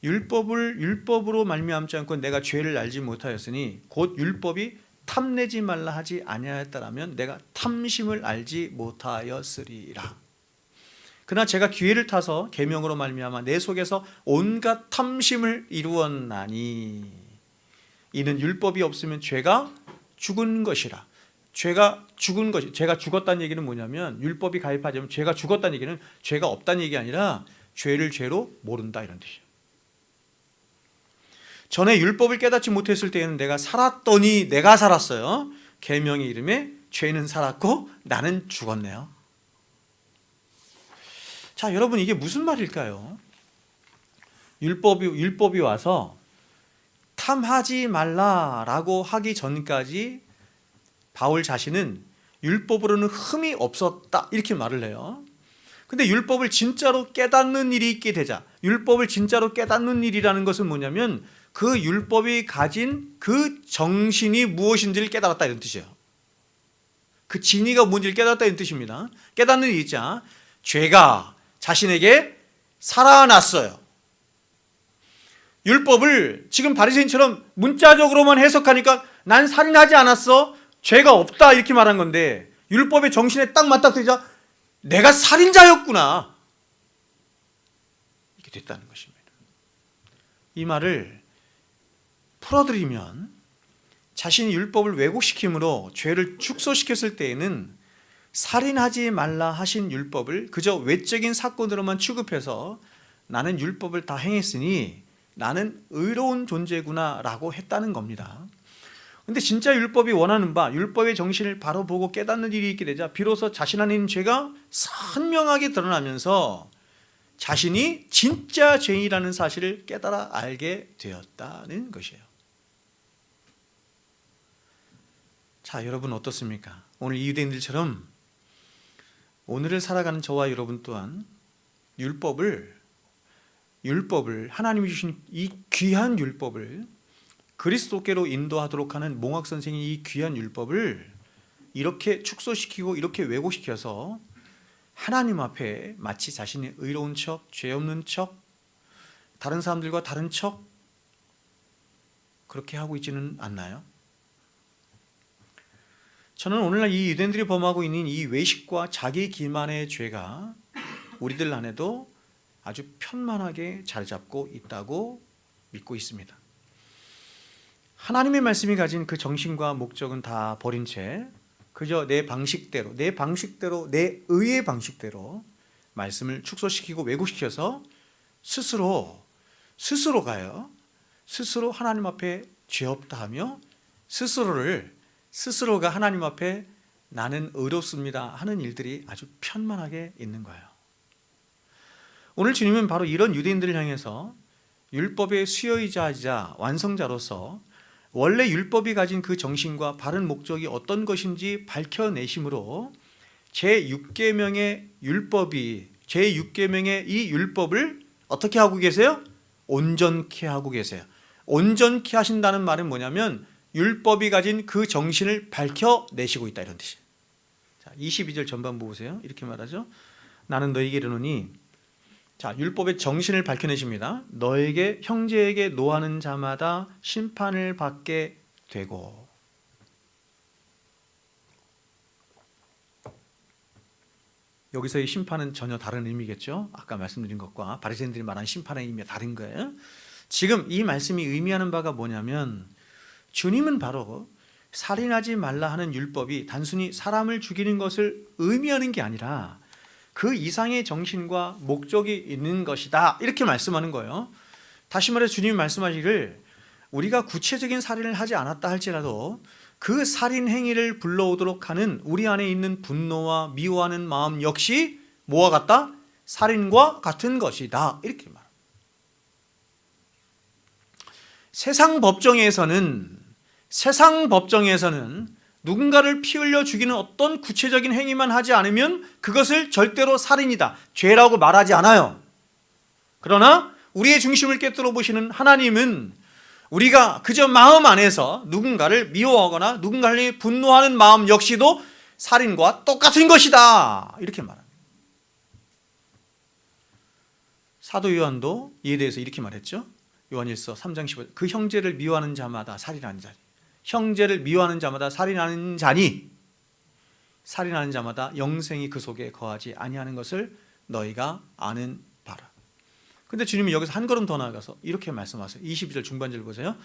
율법으로 말미암지 않고 내가 죄를 알지 못하였으니 곧 율법이 탐내지 말라 하지 아니하였다라면 내가 탐심을 알지 못하였으리라. 그러나 제가 기회를 타서 계명으로 말미암아 내 속에서 온갖 탐심을 이루었나니 이는 율법이 없으면 죄가 죽은 것이라. 죄가 죽은 것이, 죄가 죽었다는 얘기는 뭐냐면 율법이 가입하자면 죄가 죽었다는 얘기는 죄가 없다는 얘기 아니라 죄를 죄로 모른다 이런 뜻이에요. 전에 율법을 깨닫지 못했을 때에는 내가 살았더니 내가 살았어요. 계명의 이름에 죄는 살았고 나는 죽었네요. 자, 여러분 이게 무슨 말일까요? 율법이 와서 탐하지 말라라고 하기 전까지 바울 자신은 율법으로는 흠이 없었다 이렇게 말을 해요. 근데 율법을 진짜로 깨닫는 일이 있게 되자, 율법을 진짜로 깨닫는 일이라는 것은 뭐냐면 그 율법이 가진 그 정신이 무엇인지를 깨달았다 이런 뜻이에요. 그 진위가 뭔지를 깨닫다는 뜻입니다. 깨닫는 이자, 죄가 자신에게 살아났어요. 율법을 지금 바리새인처럼 문자적으로만 해석하니까 난 살인하지 않았어, 죄가 없다 이렇게 말한 건데, 율법의 정신에 딱 맞닥뜨리자 내가 살인자였구나 이렇게 됐다는 것입니다. 이 말을 풀어드리면 자신이 율법을 왜곡시킴으로 죄를 축소시켰을 때에는 살인하지 말라 하신 율법을 그저 외적인 사건으로만 취급해서 나는 율법을 다 행했으니 나는 의로운 존재구나 라고 했다는 겁니다. 근데 진짜 율법이 원하는 바, 율법의 정신을 바로 보고 깨닫는 일이 있게 되자 비로소 자신 안에 있는 죄가 선명하게 드러나면서 자신이 진짜 죄인이라는 사실을 깨달아 알게 되었다는 것이에요. 자, 여러분 어떻습니까? 오늘 이 유대인들처럼 오늘을 살아가는 저와 여러분 또한 율법을 하나님이 주신 이 귀한 율법을 그리스도께로 인도하도록 하는 몽학 선생이 이 귀한 율법을 이렇게 축소시키고 이렇게 왜곡시켜서 하나님 앞에 마치 자신이 의로운 척, 죄 없는 척, 다른 사람들과 다른 척 그렇게 하고 있지는 않나요? 저는 오늘날 이 유대인들이 범하고 있는 이 외식과 자기 기만의 죄가 우리들 안에도 아주 편만하게 자리 잡고 있다고 믿고 있습니다. 하나님의 말씀이 가진 그 정신과 목적은 다 버린 채 그저 내 방식대로, 내 의의 방식대로 말씀을 축소시키고 왜곡시켜서 스스로가 하나님 앞에 죄 없다 하며 스스로가 하나님 앞에 나는 의롭습니다 하는 일들이 아주 편만하게 있는 거예요. 오늘 주님은 바로 이런 유대인들을 향해서 율법의 수여자이자 완성자로서 원래 율법이 가진 그 정신과 바른 목적이 어떤 것인지 밝혀내심으로 제6계명의 이 율법을 어떻게 하고 계세요? 온전케 하고 계세요. 온전케 하신다는 말은 뭐냐면 율법이 가진 그 정신을 밝혀내시고 있다 이런 뜻이에요. 자, 22절 전반부 보세요. 이렇게 말하죠. 나는 너에게 이르노니, 자, 율법의 정신을 밝혀내십니다. 너에게 형제에게 노하는 자마다 심판을 받게 되고. 여기서의 심판은 전혀 다른 의미겠죠. 아까 말씀드린 것과 바리새인들이 말한 심판의 의미가 다른 거예요. 지금 이 말씀이 의미하는 바가 뭐냐면 주님은 바로 살인하지 말라 하는 율법이 단순히 사람을 죽이는 것을 의미하는 게 아니라 그 이상의 정신과 목적이 있는 것이다 이렇게 말씀하는 거예요. 다시 말해서 주님이 말씀하시기를 우리가 구체적인 살인을 하지 않았다 할지라도 그 살인 행위를 불러오도록 하는 우리 안에 있는 분노와 미워하는 마음 역시 뭐와 같다? 살인과 같은 것이다 이렇게 말합니다. 세상 법정에서는 누군가를 피 흘려 죽이는 어떤 구체적인 행위만 하지 않으면 그것을 절대로 살인이다, 죄라고 말하지 않아요. 그러나 우리의 중심을 깨뜨려 보시는 하나님은 우리가 그저 마음 안에서 누군가를 미워하거나 누군가를 분노하는 마음 역시도 살인과 똑같은 것이다 이렇게 말합니다. 사도 요한도 이에 대해서 이렇게 말했죠. 요한일서 3장 15절, 그 형제를 미워하는 자마다 살인하는 자니, 형제를 미워하는 자마다 살인하는 자니, 살인하는 자마다 영생이 그 속에 거하지 아니하는 것을 너희가 아는 바라. 근데 주님이 여기서 한 걸음 더 나아가서 이렇게 말씀하세요. 22절 중반절 보세요.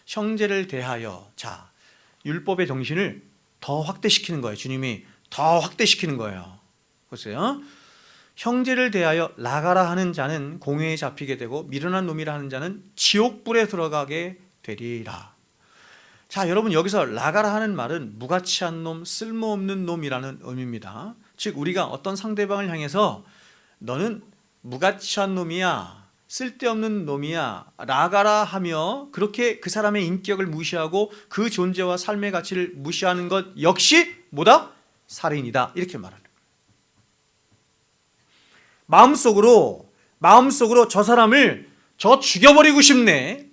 형제를 대하여, 자, 율법의 정신을 더 확대시키는 거예요. 주님이 더 확대시키는 거예요. 보세요. 형제를 대하여 나가라 하는 자는 공회에 잡히게 되고 미련한 놈이라 하는 자는 지옥불에 들어가게 되리라. 자, 여러분 여기서 나가라 하는 말은 무가치한 놈, 쓸모없는 놈이라는 의미입니다. 즉 우리가 어떤 상대방을 향해서 너는 무가치한 놈이야, 쓸데없는 놈이야 나가라 하며 그렇게 그 사람의 인격을 무시하고 그 존재와 삶의 가치를 무시하는 것 역시 뭐다? 살인이다 이렇게 말합니다. 마음속으로 저 사람을 죽여버리고 싶네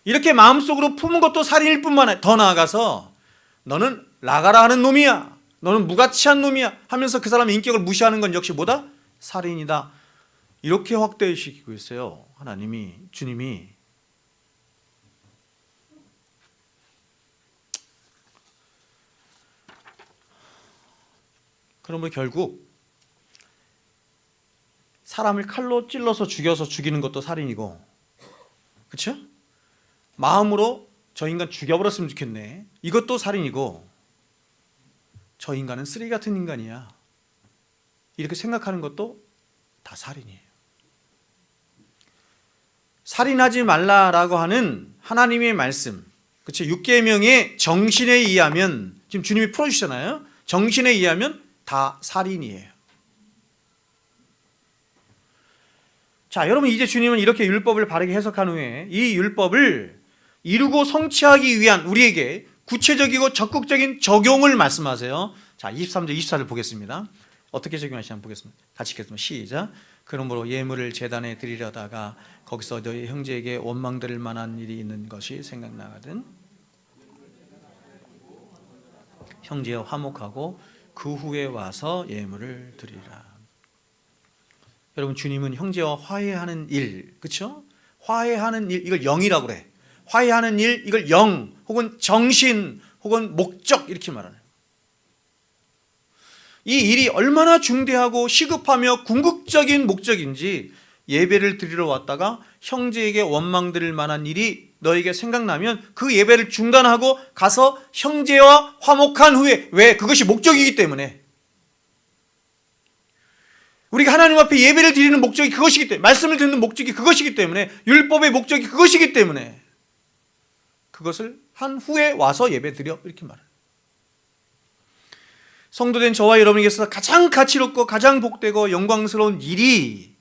이렇게 마음속으로 품은 것도 살인일 뿐만 아니라 더 나아가서 너는 나가라 하는 놈이야, 너는 무가치한 놈이야 하면서 그 사람의 인격을 무시하는 건 역시 뭐다? 살인이다. 이렇게 확대시키고 있어요. 하나님이, 주님이. 그러면 결국 사람을 칼로 찔러서 죽여서 죽이는 것도 살인이고, 그렇죠? 마음으로 저 인간 죽여버렸으면 좋겠네, 이것도 살인이고, 저 인간은 쓰레기 같은 인간이야 이렇게 생각하는 것도 다 살인이에요. 살인하지 말라라고 하는 하나님의 말씀, 그렇죠? 6계명의 정신에 의하면, 지금 주님이 풀어주시잖아요. 정신에 의하면 다 살인이에요. 자, 여러분, 이제 주님은 이렇게 율법을 바르게 해석한 후에 이 율법을 이루고 성취하기 위한 우리에게 구체적이고 적극적인 적용을 말씀하세요. 자, 23절 24절 보겠습니다. 어떻게 적용하시나 한번 보겠습니다. 같이 읽겠습니다. 시작. 그러므로 예물을 제단에 드리려다가 거기서 너희 형제에게 원망될 만한 일이 있는 것이 생각나거든 형제와 화목하고 그 후에 와서 예물을 드리라. 여러분, 주님은 형제와 화해하는 일, 그렇죠? 화해하는 일, 이걸 영이라고 그래. 화해하는 일, 이걸 영 혹은 정신 혹은 목적 이렇게 말하는, 이 일이 얼마나 중대하고 시급하며 궁극적인 목적인지, 예배를 드리러 왔다가 형제에게 원망드릴 만한 일이 너에게 생각나면 그 예배를 중단하고 가서 형제와 화목한 후에, 왜? 그것이 목적이기 때문에. 우리가 하나님 앞에 예배를 드리는 목적이 그것이기 때문에, 말씀을 듣는 목적이 그것이기 때문에, 율법의 목적이 그것이기 때문에 그것을 한 후에 와서 예배 드려, 이렇게 말해요. 성도된 저와 여러분에게서 가장 가치롭고 가장 복되고 영광스러운 일이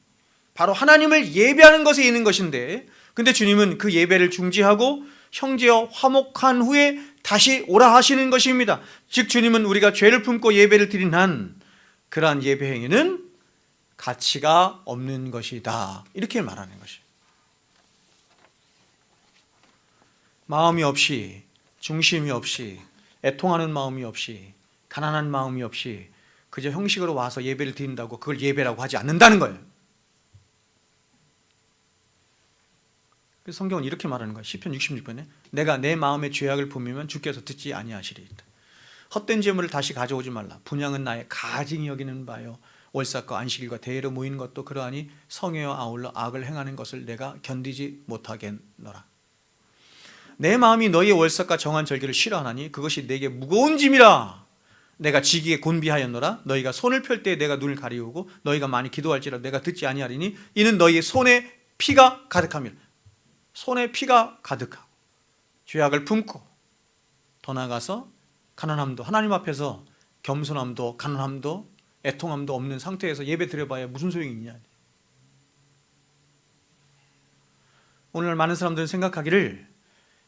바로 하나님을 예배하는 것에 있는 것인데, 근데 주님은 그 예배를 중지하고 형제와 화목한 후에 다시 오라 하시는 것입니다. 즉 주님은 우리가 죄를 품고 예배를 드린 한 그러한 예배 행위는 가치가 없는 것이다, 이렇게 말하는 것이에요. 마음이 없이, 중심이 없이, 애통하는 마음이 없이, 가난한 마음이 없이 그저 형식으로 와서 예배를 드린다고 그걸 예배라고 하지 않는다는 거예요. 그래서 성경은 이렇게 말하는 거예요. 시편 66편에 내가 내 마음의 죄악을 품으면 주께서 듣지 아니하시리이다. 헛된 제물을 다시 가져오지 말라. 분향은 나의 가증히 여기는 바요, 월삭과 안식일과 대회로 모이는 것도 그러하니 성회와 아울러 악을 행하는 것을 내가 견디지 못하겠노라. 내 마음이 너희의 월삭과 정한 절기를 싫어하나니 그것이 내게 무거운 짐이라. 내가 지기에 곤비하였노라. 너희가 손을 펼 때 내가 눈을 가리우고 너희가 많이 기도할지라도 내가 듣지 아니하리니 이는 너희의 손에 피가 가득함이라. 손에 피가 가득하고 죄악을 품고 더 나아가서 가난함도, 하나님 앞에서 겸손함도 가난함도 애통함도 없는 상태에서 예배 드려봐야 무슨 소용이 있냐. 오늘 많은 사람들은 생각하기를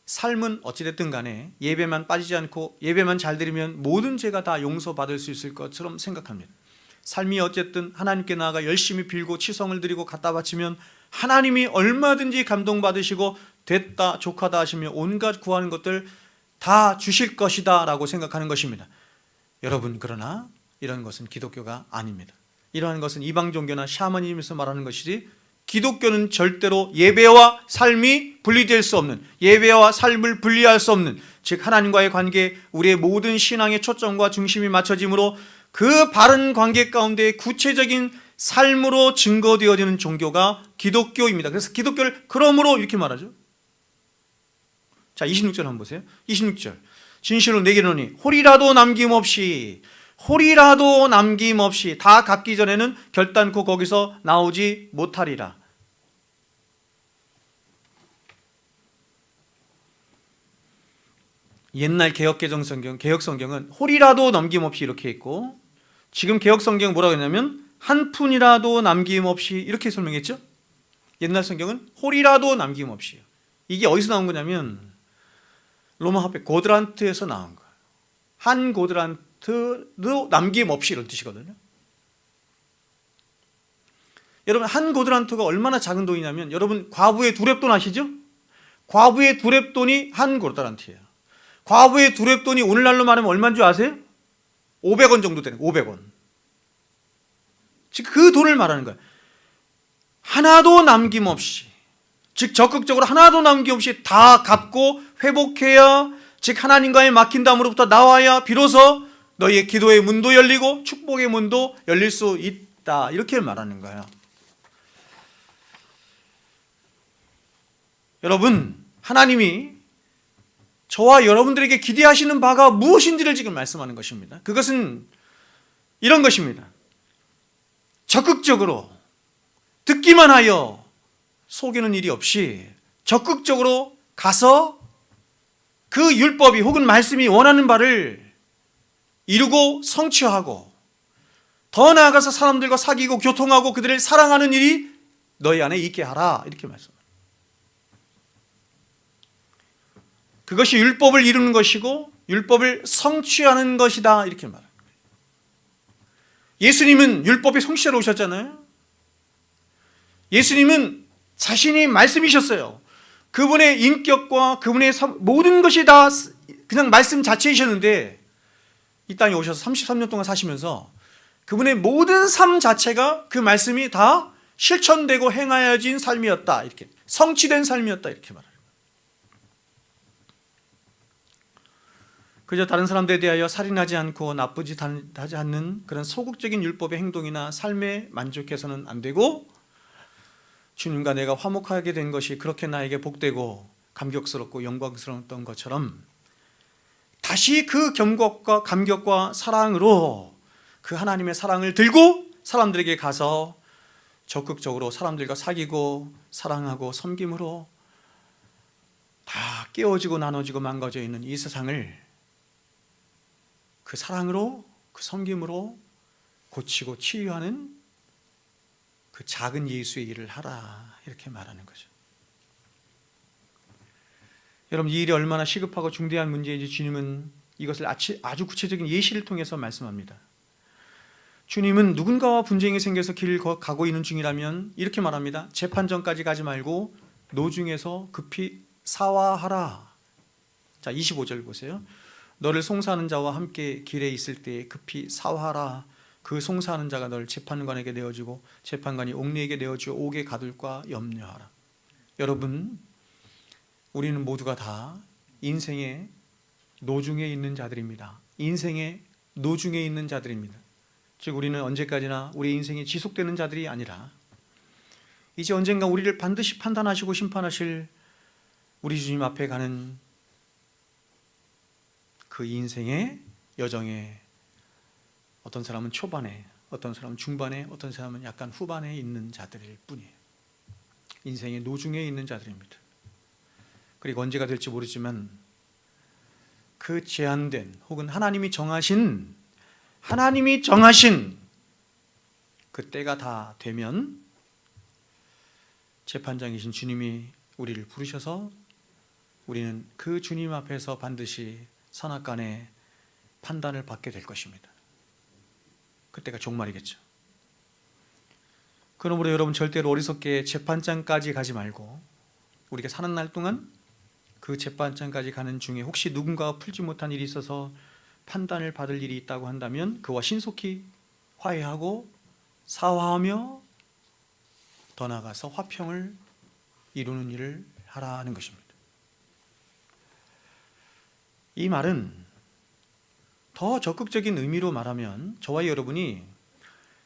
삶은 어찌됐든 간에 예배만 빠지지 않고 예배만 잘 드리면 모든 죄가 다 용서받을 수 있을 것처럼 생각합니다. 삶이 어쨌든 하나님께 나아가 열심히 빌고 치성을 드리고 갖다 바치면 하나님이 얼마든지 감동받으시고 됐다 족하다 하시며 온갖 구하는 것들 다 주실 것이다 라고 생각하는 것입니다. 여러분, 그러나 이런 것은 기독교가 아닙니다. 이러한 것은 이방 종교나 샤머니즘에서 말하는 것이지, 기독교는 절대로 예배와 삶이 분리될 수 없는, 예배와 삶을 분리할 수 없는, 즉 하나님과의 관계, 우리의 모든 신앙의 초점과 중심이 맞춰짐으로 그 바른 관계 가운데 구체적인 삶으로 증거되어지는 종교가 기독교입니다. 그래서 기독교를 그러므로 이렇게 말하죠. 자, 26절 한번 보세요. 26절. 진실로 내게 이르노니 홀이라도 남김없이, 홀이라도 남김없이 다 갚기 전에는 결단코 거기서 나오지 못하리라. 옛날 개혁개정 성경, 개혁 성경은 홀이라도 남김없이 이렇게 있고, 지금 개혁 성경은 뭐라고 했냐면 한 푼이라도 남김없이 이렇게 설명했죠. 옛날 성경은 홀이라도 남김없이요. 이게 어디서 나온 거냐면 로마 화폐 고드란트에서 나온 거예요. 한 고드란트도 남김없이 이런 뜻이거든요. 여러분, 한 고드란트가 얼마나 작은 돈이냐면, 여러분 과부의 두렙돈 아시죠? 과부의 두렙돈이 한 고드란트예요. 과부의 두렙돈이 오늘날로 말하면 얼마인 줄 아세요? 500원 정도 되는 500원. 즉 그 돈을 말하는 거예요. 하나도 남김없이, 즉 적극적으로 하나도 남김없이 다 갚고 회복해야, 즉 하나님과의 막힌 담으로부터 나와야 비로소 너희의 기도의 문도 열리고 축복의 문도 열릴 수 있다, 이렇게 말하는 거예요. 여러분, 하나님이 저와 여러분들에게 기대하시는 바가 무엇인지를 지금 말씀하는 것입니다. 그것은 이런 것입니다. 적극적으로 듣기만 하여 속이는 일이 없이 적극적으로 가서 그 율법이 혹은 말씀이 원하는 바를 이루고 성취하고, 더 나아가서 사람들과 사귀고 교통하고 그들을 사랑하는 일이 너희 안에 있게 하라, 이렇게 말씀합니다. 그것이 율법을 이루는 것이고 율법을 성취하는 것이다, 이렇게 말합니다. 예수님은 율법의 성취자로 오셨잖아요. 예수님은 자신이 말씀이셨어요. 그분의 인격과 그분의 모든 것이 다 그냥 말씀 자체이셨는데, 이 땅에 오셔서 33년 동안 사시면서 그분의 모든 삶 자체가 그 말씀이 다 실천되고 행하여진 삶이었다, 이렇게 성취된 삶이었다, 이렇게 말합니다. 그저 다른 사람들에 대하여 살인하지 않고 나쁘지 하지 않는 그런 소극적인 율법의 행동이나 삶에 만족해서는 안 되고, 주님과 내가 화목하게 된 것이 그렇게 나에게 복되고 감격스럽고 영광스러웠던 것처럼, 다시 그 감격과 사랑으로 그 하나님의 사랑을 들고 사람들에게 가서 적극적으로 사람들과 사귀고 사랑하고 섬김으로 다 깨어지고 나눠지고 망가져 있는 이 세상을 그 사랑으로, 그 섬김으로 고치고 치유하는 그 작은 예수의 일을 하라, 이렇게 말하는 거죠. 여러분, 이 일이 얼마나 시급하고 중대한 문제인지 주님은 이것을 아주 구체적인 예시를 통해서 말씀합니다. 주님은 누군가와 분쟁이 생겨서 길을 가고 있는 중이라면 이렇게 말합니다. 재판정까지 가지 말고 노중에서 급히 사화하라. 자, 25절 보세요. 너를 송사하는 자와 함께 길에 있을 때 급히 사화하라. 그 송사하는 자가 너를 재판관에게 내어주고 재판관이 옥리에게 내어주어 옥에 가둘까 염려하라. 여러분, 우리는 모두가 다 인생의 노중에 있는 자들입니다. 인생의 노중에 있는 자들입니다. 즉 우리는 언제까지나 우리 인생이 지속되는 자들이 아니라 이제 언젠가 우리를 반드시 판단하시고 심판하실 우리 주님 앞에 가는 그 인생의 여정에, 어떤 사람은 초반에, 어떤 사람은 중반에, 어떤 사람은 약간 후반에 있는 자들일 뿐이에요. 인생의 노중에 있는 자들입니다. 그리고 언제가 될지 모르지만 그 제한된 혹은 하나님이 정하신 그 때가 다 되면 재판장이신 주님이 우리를 부르셔서 우리는 그 주님 앞에서 반드시 선악간의 판단을 받게 될 것입니다. 그때가 종말이겠죠. 그러므로 여러분, 절대로 어리석게 재판장까지 가지 말고 우리가 사는 날 동안 그 재판장까지 가는 중에 혹시 누군가가 풀지 못한 일이 있어서 판단을 받을 일이 있다고 한다면 그와 신속히 화해하고 사화하며 더 나아가서 화평을 이루는 일을 하라는 것입니다. 이 말은 더 적극적인 의미로 말하면 저와 여러분이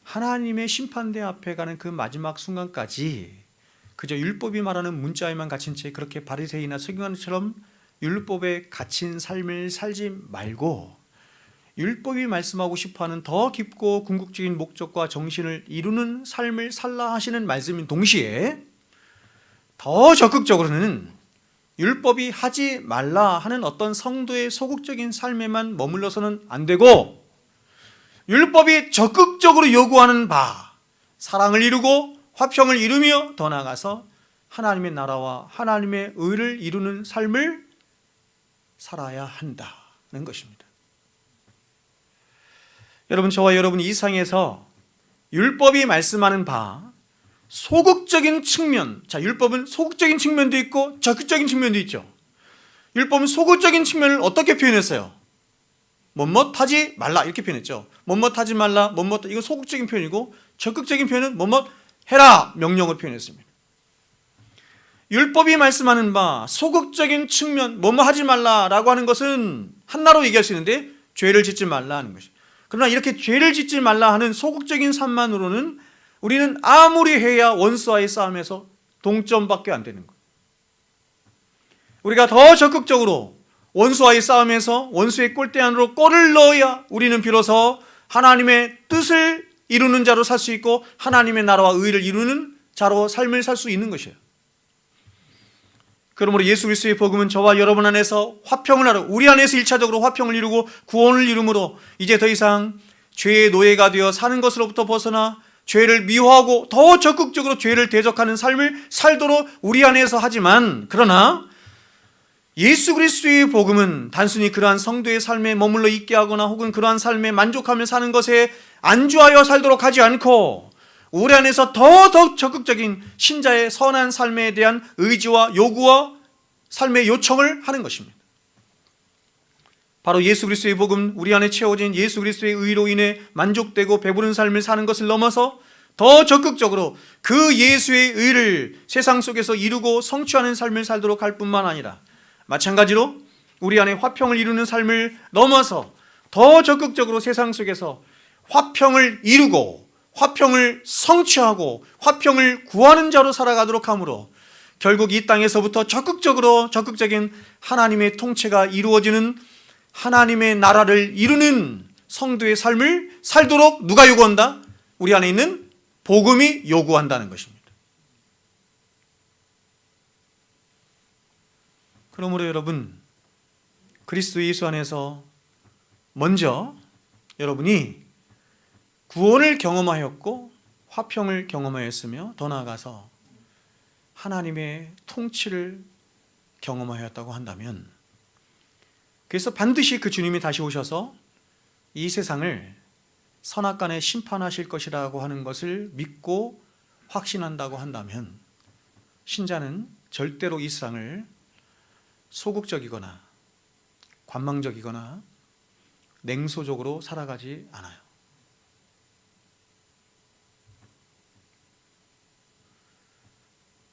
하나님의 심판대 앞에 가는 그 마지막 순간까지 그저 율법이 말하는 문자에만 갇힌 채 그렇게 바리새인이나 서기관처럼 율법에 갇힌 삶을 살지 말고, 율법이 말씀하고 싶어하는 더 깊고 궁극적인 목적과 정신을 이루는 삶을 살라 하시는 말씀인 동시에 더 적극적으로는 율법이 하지 말라 하는 어떤 성도의 소극적인 삶에만 머물러서는 안 되고, 율법이 적극적으로 요구하는 바, 사랑을 이루고 화평을 이루며 더 나아가서 하나님의 나라와 하나님의 의를 이루는 삶을 살아야 한다는 것입니다. 여러분, 저와 여러분이 이 세상에서 율법이 말씀하는 바 소극적인 측면, 자, 율법은 소극적인 측면도 있고 적극적인 측면도 있죠. 율법은 소극적인 측면을 어떻게 표현했어요? 뭐뭇하지 말라 이렇게 표현했죠. 뭐뭇하지 말라, 이건 소극적인 표현이고, 적극적인 표현은 뭐뭇 해라 명령을 표현했습니다. 율법이 말씀하는 바 소극적인 측면 뭐뭐하지 말라라고 하는 것은 한나로 얘기할 수 있는데 죄를 짓지 말라 하는 것이. 그러나 이렇게 죄를 짓지 말라 하는 소극적인 삶만으로는 우리는 아무리 해야 원수와의 싸움에서 동점밖에 안 되는 거예요. 우리가 더 적극적으로 원수와의 싸움에서 원수의 골대 안으로 골을 넣어야 우리는 비로소 하나님의 뜻을 이루는 자로 살 수 있고 하나님의 나라와 의를 이루는 자로 삶을 살 수 있는 것이에요. 그러므로 예수 그리스도의 복음은 저와 여러분 안에서 화평을 하러, 우리 안에서 1차적으로 화평을 이루고 구원을 이루므로 이제 더 이상 죄의 노예가 되어 사는 것으로부터 벗어나 죄를 미워하고 더 적극적으로 죄를 대적하는 삶을 살도록 우리 안에서 하지만, 그러나 예수 그리스도의 복음은 단순히 그러한 성도의 삶에 머물러 있게 하거나 혹은 그러한 삶에 만족하며 사는 것에 안주하여 살도록 하지 않고 우리 안에서 더 적극적인 신자의 선한 삶에 대한 의지와 요구와 삶의 요청을 하는 것입니다. 바로 예수 그리스도의 복음, 우리 안에 채워진 예수 그리스도의 의로 인해 만족되고 배부른 삶을 사는 것을 넘어서 더 적극적으로 그 예수의 의를 세상 속에서 이루고 성취하는 삶을 살도록 할 뿐만 아니라, 마찬가지로 우리 안에 화평을 이루는 삶을 넘어서 더 적극적으로 세상 속에서 화평을 이루고 화평을 성취하고 화평을 구하는 자로 살아가도록 하므로 결국 이 땅에서부터 적극적인 하나님의 통치가 이루어지는 하나님의 나라를 이루는 성도의 삶을 살도록 누가 요구한다? 우리 안에 있는 복음이 요구한다는 것입니다. 그러므로 여러분, 그리스도 예수 안에서 먼저 여러분이 구원을 경험하였고 화평을 경험하였으며 더 나아가서 하나님의 통치를 경험하였다고 한다면, 그래서 반드시 그 주님이 다시 오셔서 이 세상을 선악간에 심판하실 것이라고 하는 것을 믿고 확신한다고 한다면, 신자는 절대로 이 세상을 소극적이거나 관망적이거나 냉소적으로 살아가지 않아요.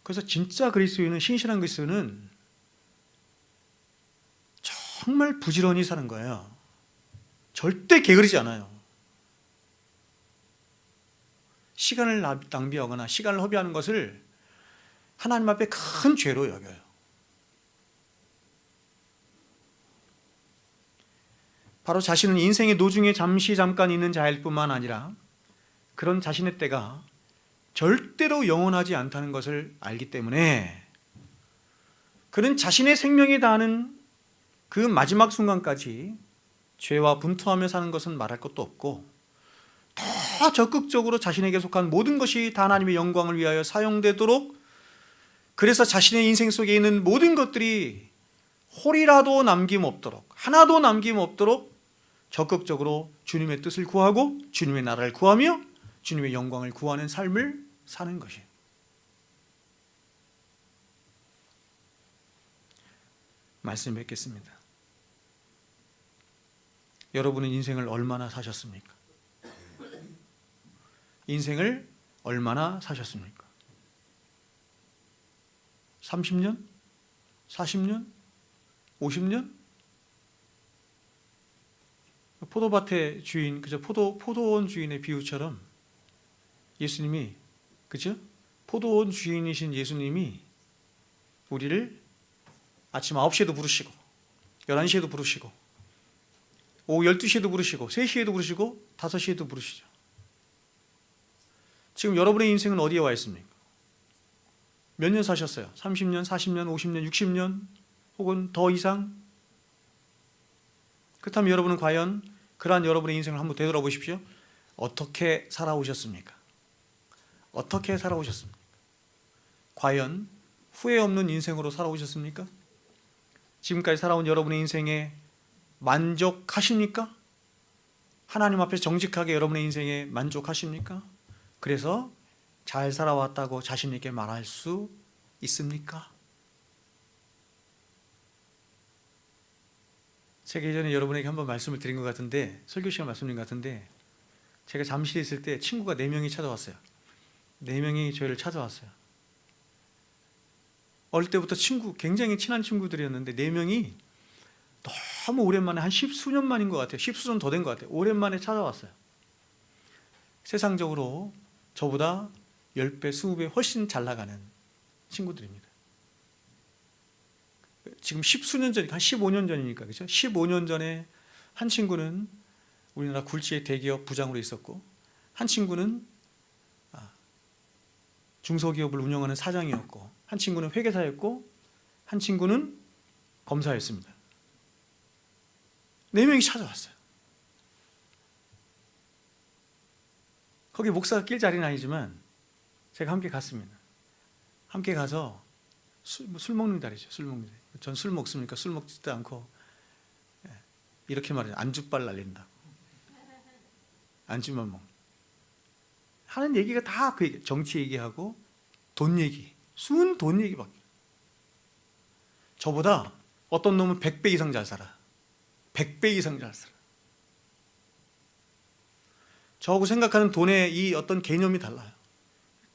그래서 진짜 그리스도인은, 신실한 그리스도인은 정말 부지런히 사는 거예요. 절대 게으르지 않아요. 시간을 낭비하거나 시간을 허비하는 것을 하나님 앞에 큰 죄로 여겨요. 바로 자신은 인생의 노중에 잠깐 있는 자일 뿐만 아니라 그런 자신의 때가 절대로 영원하지 않다는 것을 알기 때문에 그는 자신의 생명에 다하는 그 마지막 순간까지 죄와 분투하며 사는 것은 말할 것도 없고, 더 적극적으로 자신에게 속한 모든 것이 다 하나님의 영광을 위하여 사용되도록, 그래서 자신의 인생 속에 있는 모든 것들이 홀이라도 남김없도록, 하나도 남김없도록 적극적으로 주님의 뜻을 구하고 주님의 나라를 구하며 주님의 영광을 구하는 삶을 사는 것이에요. 말씀 뵙겠습니다. 여러분은 인생을 얼마나 사셨습니까? 인생을 얼마나 사셨습니까? 30년? 40년? 50년? 포도밭의 주인, 그죠? 포도원 주인의 비유처럼 예수님이, 그죠? 포도원 주인이신 예수님이 우리를 아침 9시에도 부르시고 11시에도 부르시고 오후 12시에도 부르시고 3시에도 부르시고 5시에도 부르시죠. 지금 여러분의 인생은 어디에 와 있습니까? 몇 년 사셨어요? 30년, 40년, 50년, 60년 혹은 더 이상? 그렇다면 여러분은 과연 그러한 여러분의 인생을 한번 되돌아보십시오. 어떻게 살아오셨습니까? 어떻게 살아오셨습니까? 과연 후회 없는 인생으로 살아오셨습니까? 지금까지 살아온 여러분의 인생에 만족하십니까? 하나님 앞에 정직하게 여러분의 인생에 만족하십니까? 그래서 잘 살아왔다고 자신 있게 말할 수 있습니까? 제가 예전에 여러분에게 한번 말씀을 드린 것 같은데, 설교 시간 말씀드린 것 같은데, 제가 잠실에 있을 때 친구가 4명이 찾아왔어요. 4명이 저희를 찾아왔어요. 어릴 때부터 굉장히 친한 친구들이었는데 4명이 너무 오랜만에, 한 10수년 만인 것 같아요. 10수년 더 된 것 같아요. 오랜만에 찾아왔어요. 세상적으로 저보다 10배, 20배 훨씬 잘 나가는 친구들입니다. 지금 10수년 전, 한 15년 전이니까, 그죠? 15년 전에 한 친구는 우리나라 굴지의 대기업 부장으로 있었고, 한 친구는 중소기업을 운영하는 사장이었고, 한 친구는 회계사였고, 한 친구는 검사였습니다. 4명이 찾아왔어요. 거기 목사가 낄 자리는 아니지만 제가 함께 갔습니다. 함께 가서 술 먹는 자리죠. 술 먹는 자리. 전 술 먹습니까? 술 먹지도 않고 이렇게 말해요. 안주빨 날린다고. 안주만 먹는. 하는 얘기가 다 그 얘기. 정치 얘기하고 돈 얘기. 순 돈 얘기밖에. 저보다 어떤 놈은 100배 이상 잘 살아. 100배 이상 잘 살아. 저하고 생각하는 돈의 이 어떤 개념이 달라요.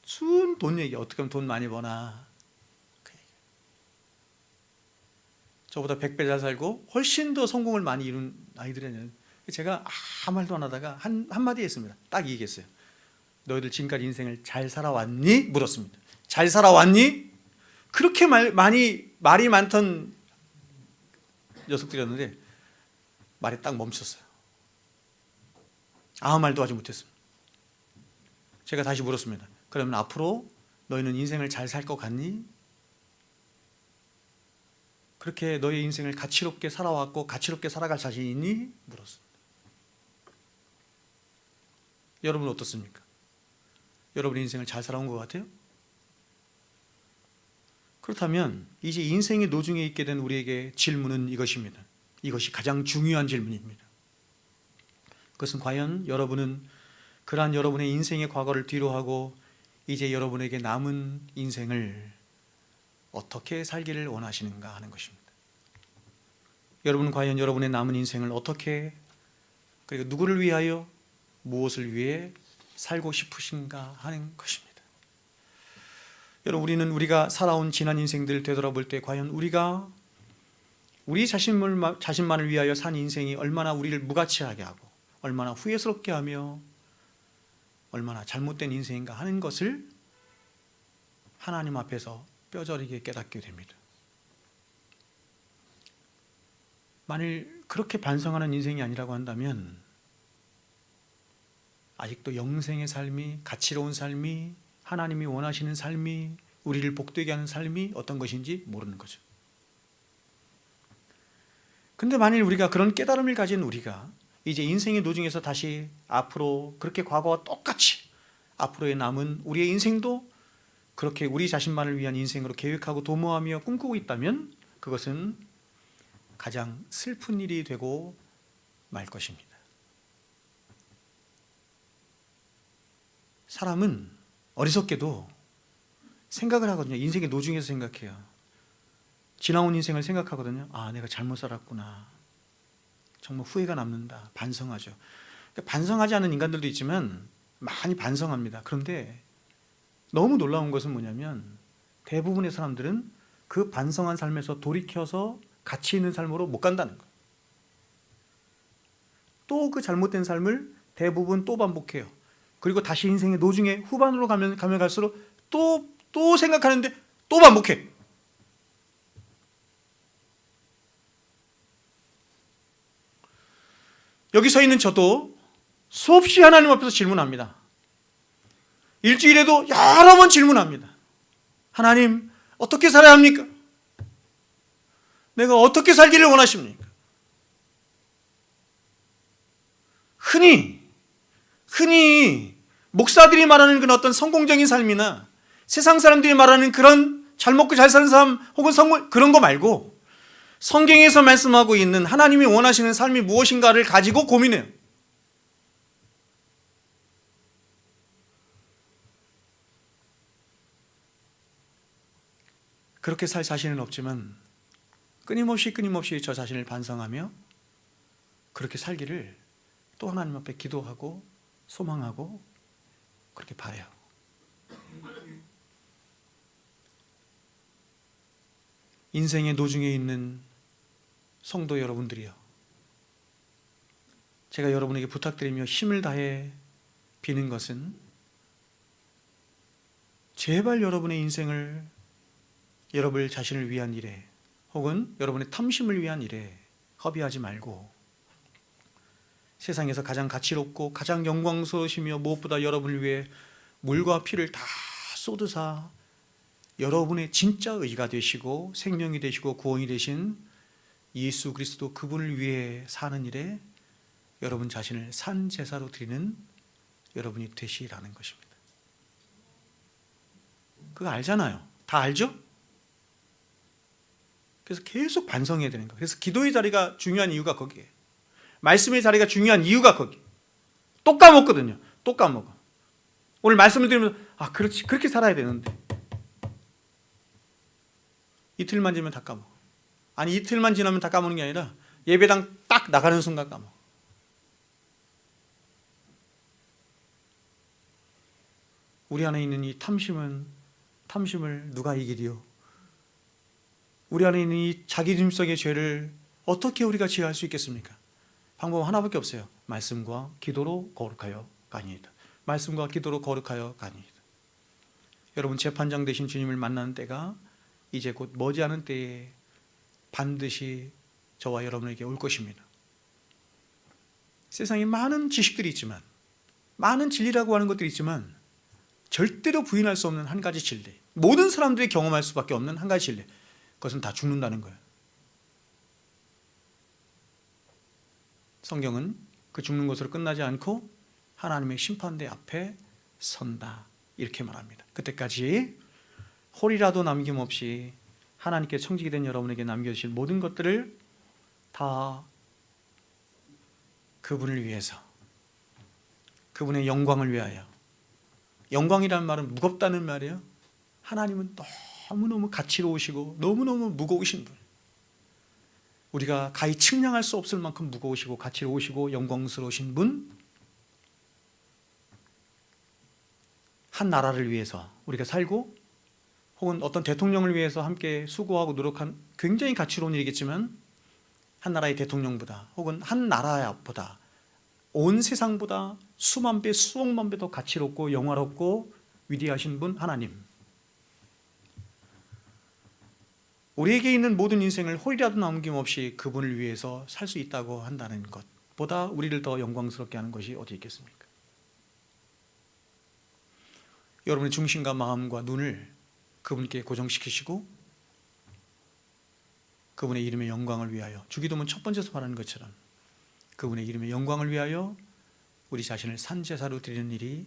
순 돈 얘기. 어떻게 하면 돈 많이 버나. 저보다 100배 잘 살고 훨씬 더 성공을 많이 이룬 아이들이냐. 제가 아무 말도 안 하다가 한마디 했습니다. 딱 이 얘기했어요. 너희들 지금까지 인생을 잘 살아왔니? 물었습니다. 잘 살아왔니? 그렇게 말이 많던 녀석들이었는데 말이 딱 멈췄어요. 아무 말도 하지 못했습니다. 제가 다시 물었습니다. 그러면 앞으로 너희는 인생을 잘 살 것 같니? 그렇게 너의 인생을 가치롭게 살아왔고 가치롭게 살아갈 자신 있니? 물었습니다. 여러분은 어떻습니까? 여러분의 인생을 잘 살아온 것 같아요? 그렇다면 이제 인생의 노중에 있게 된 우리에게 질문은 이것입니다. 이것이 가장 중요한 질문입니다. 그것은 과연 여러분은 그러한 여러분의 인생의 과거를 뒤로하고 이제 여러분에게 남은 인생을 어떻게 살기를 원하시는가 하는 것입니다. 여러분은 과연 여러분의 남은 인생을 어떻게, 그리고 누구를 위하여, 무엇을 위해 살고 싶으신가 하는 것입니다. 여러분, 우리가 살아온 지난 인생들을 되돌아볼 때 과연 우리가 우리 자신만을 위하여 산 인생이 얼마나 우리를 무가치하게 하고 얼마나 후회스럽게 하며 얼마나 잘못된 인생인가 하는 것을 하나님 앞에서 뼈저리게 깨닫게 됩니다. 만일 그렇게 반성하는 인생이 아니라고 한다면 아직도 영생의 삶이, 가치로운 삶이, 하나님이 원하시는 삶이, 우리를 복되게 하는 삶이 어떤 것인지 모르는 거죠. 근데 만일 우리가 그런 깨달음을 가진 우리가 이제 인생의 노중에서 다시 앞으로 그렇게 과거와 똑같이 앞으로의 남은 우리의 인생도 그렇게 우리 자신만을 위한 인생으로 계획하고 도모하며 꿈꾸고 있다면 그것은 가장 슬픈 일이 되고 말 것입니다. 사람은 어리석게도 생각을 하거든요. 인생의 노중에서 생각해요. 지나온 인생을 생각하거든요. 아, 내가 잘못 살았구나. 정말 후회가 남는다. 반성하죠. 그러니까 반성하지 않는 인간들도 있지만 많이 반성합니다. 그런데 너무 놀라운 것은 뭐냐면 대부분의 사람들은 그 반성한 삶에서 돌이켜서 가치 있는 삶으로 못 간다는 거예요. 또 그 잘못된 삶을 대부분 또 반복해요. 그리고 다시 인생의 노중에 후반으로 가면 갈수록 또 생각하는데 또 반복해. 여기 서 있는 저도 수없이 하나님 앞에서 질문합니다. 일주일에도 여러 번 질문합니다. 하나님, 어떻게 살아야 합니까? 내가 어떻게 살기를 원하십니까? 흔히 목사들이 말하는 그런 어떤 성공적인 삶이나 세상 사람들이 말하는 그런 잘 먹고 잘 사는 삶 혹은 성공, 그런 거 말고 성경에서 말씀하고 있는 하나님이 원하시는 삶이 무엇인가를 가지고 고민해요. 그렇게 살 자신은 없지만 끊임없이 저 자신을 반성하며 그렇게 살기를 또 하나님 앞에 기도하고 소망하고 그렇게 바라요. 인생의 노중에 있는 성도 여러분들이요, 제가 여러분에게 부탁드리며 힘을 다해 비는 것은 제발 여러분의 인생을 여러분 자신을 위한 일에 혹은 여러분의 탐심을 위한 일에 허비하지 말고 세상에서 가장 가치롭고 가장 영광스러우시며 무엇보다 여러분을 위해 물과 피를 다 쏟으사 여러분의 진짜 의가 되시고 생명이 되시고 구원이 되신 예수 그리스도 그분을 위해 사는 일에 여러분 자신을 산 제사로 드리는 여러분이 되시라는 것입니다. 그거 알잖아요. 다 알죠? 그래서 계속 반성해야 되는 거예요. 그래서 기도의 자리가 중요한 이유가 거기에요. 말씀의 자리가 중요한 이유가 거기에요. 또 까먹거든요. 또 까먹어. 오늘 말씀을 드리면서 그렇지, 그렇게 살아야 되는데 이틀만 지나면 다 까먹어. 아니, 이틀만 지나면 다 까먹는 게 아니라 예배당 딱 나가는 순간 까먹어. 우리 안에 있는 이 탐심을 누가 이기리요? 우리 안에 있는 이 자기중심성의 죄를 어떻게 우리가 제어할 수 있겠습니까? 방법 하나밖에 없어요. 말씀과 기도로 거룩하여가 아니이다. 말씀과 기도로 거룩하여가 아니이다. 여러분, 재판장 되신 주님을 만나는 때가 이제 곧 머지않은 때에 반드시 저와 여러분에게 올 것입니다. 세상에 많은 지식들이 있지만, 많은 진리라고 하는 것들이 있지만 절대로 부인할 수 없는 한 가지 진리, 모든 사람들이 경험할 수밖에 없는 한 가지 진리, 그것은 다 죽는다는 거예요. 성경은 그 죽는 것으로 끝나지 않고 하나님의 심판대 앞에 선다, 이렇게 말합니다. 그때까지 홀이라도 남김없이 하나님께 청지기 된 여러분에게 남겨주실 모든 것들을 다 그분을 위해서, 그분의 영광을 위하여. 영광이라는 말은 무겁다는 말이에요. 하나님은 너무너무 가치로우시고 너무너무 무거우신 분, 우리가 가히 측량할 수 없을 만큼 무거우시고 가치로우시고 영광스러우신 분, 한 나라를 위해서 우리가 살고 혹은 어떤 대통령을 위해서 함께 수고하고 노력한 굉장히 가치로운 일이겠지만 한 나라의 대통령보다 혹은 한 나라보다 온 세상보다 수만 배 수억만 배 더 가치롭고 영화롭고 위대하신 분 하나님, 우리에게 있는 모든 인생을 홀이라도 남김없이 그분을 위해서 살 수 있다고 한다는 것보다 우리를 더 영광스럽게 하는 것이 어디 있겠습니까? 여러분의 중심과 마음과 눈을 그분께 고정시키시고 그분의 이름의 영광을 위하여, 주기도문 첫 번째에서 말하는 것처럼 그분의 이름의 영광을 위하여 우리 자신을 산제사로 드리는 일이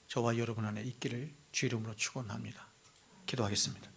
저와 여러분 안에 있기를 주 이름으로 축원합니다. 기도하겠습니다.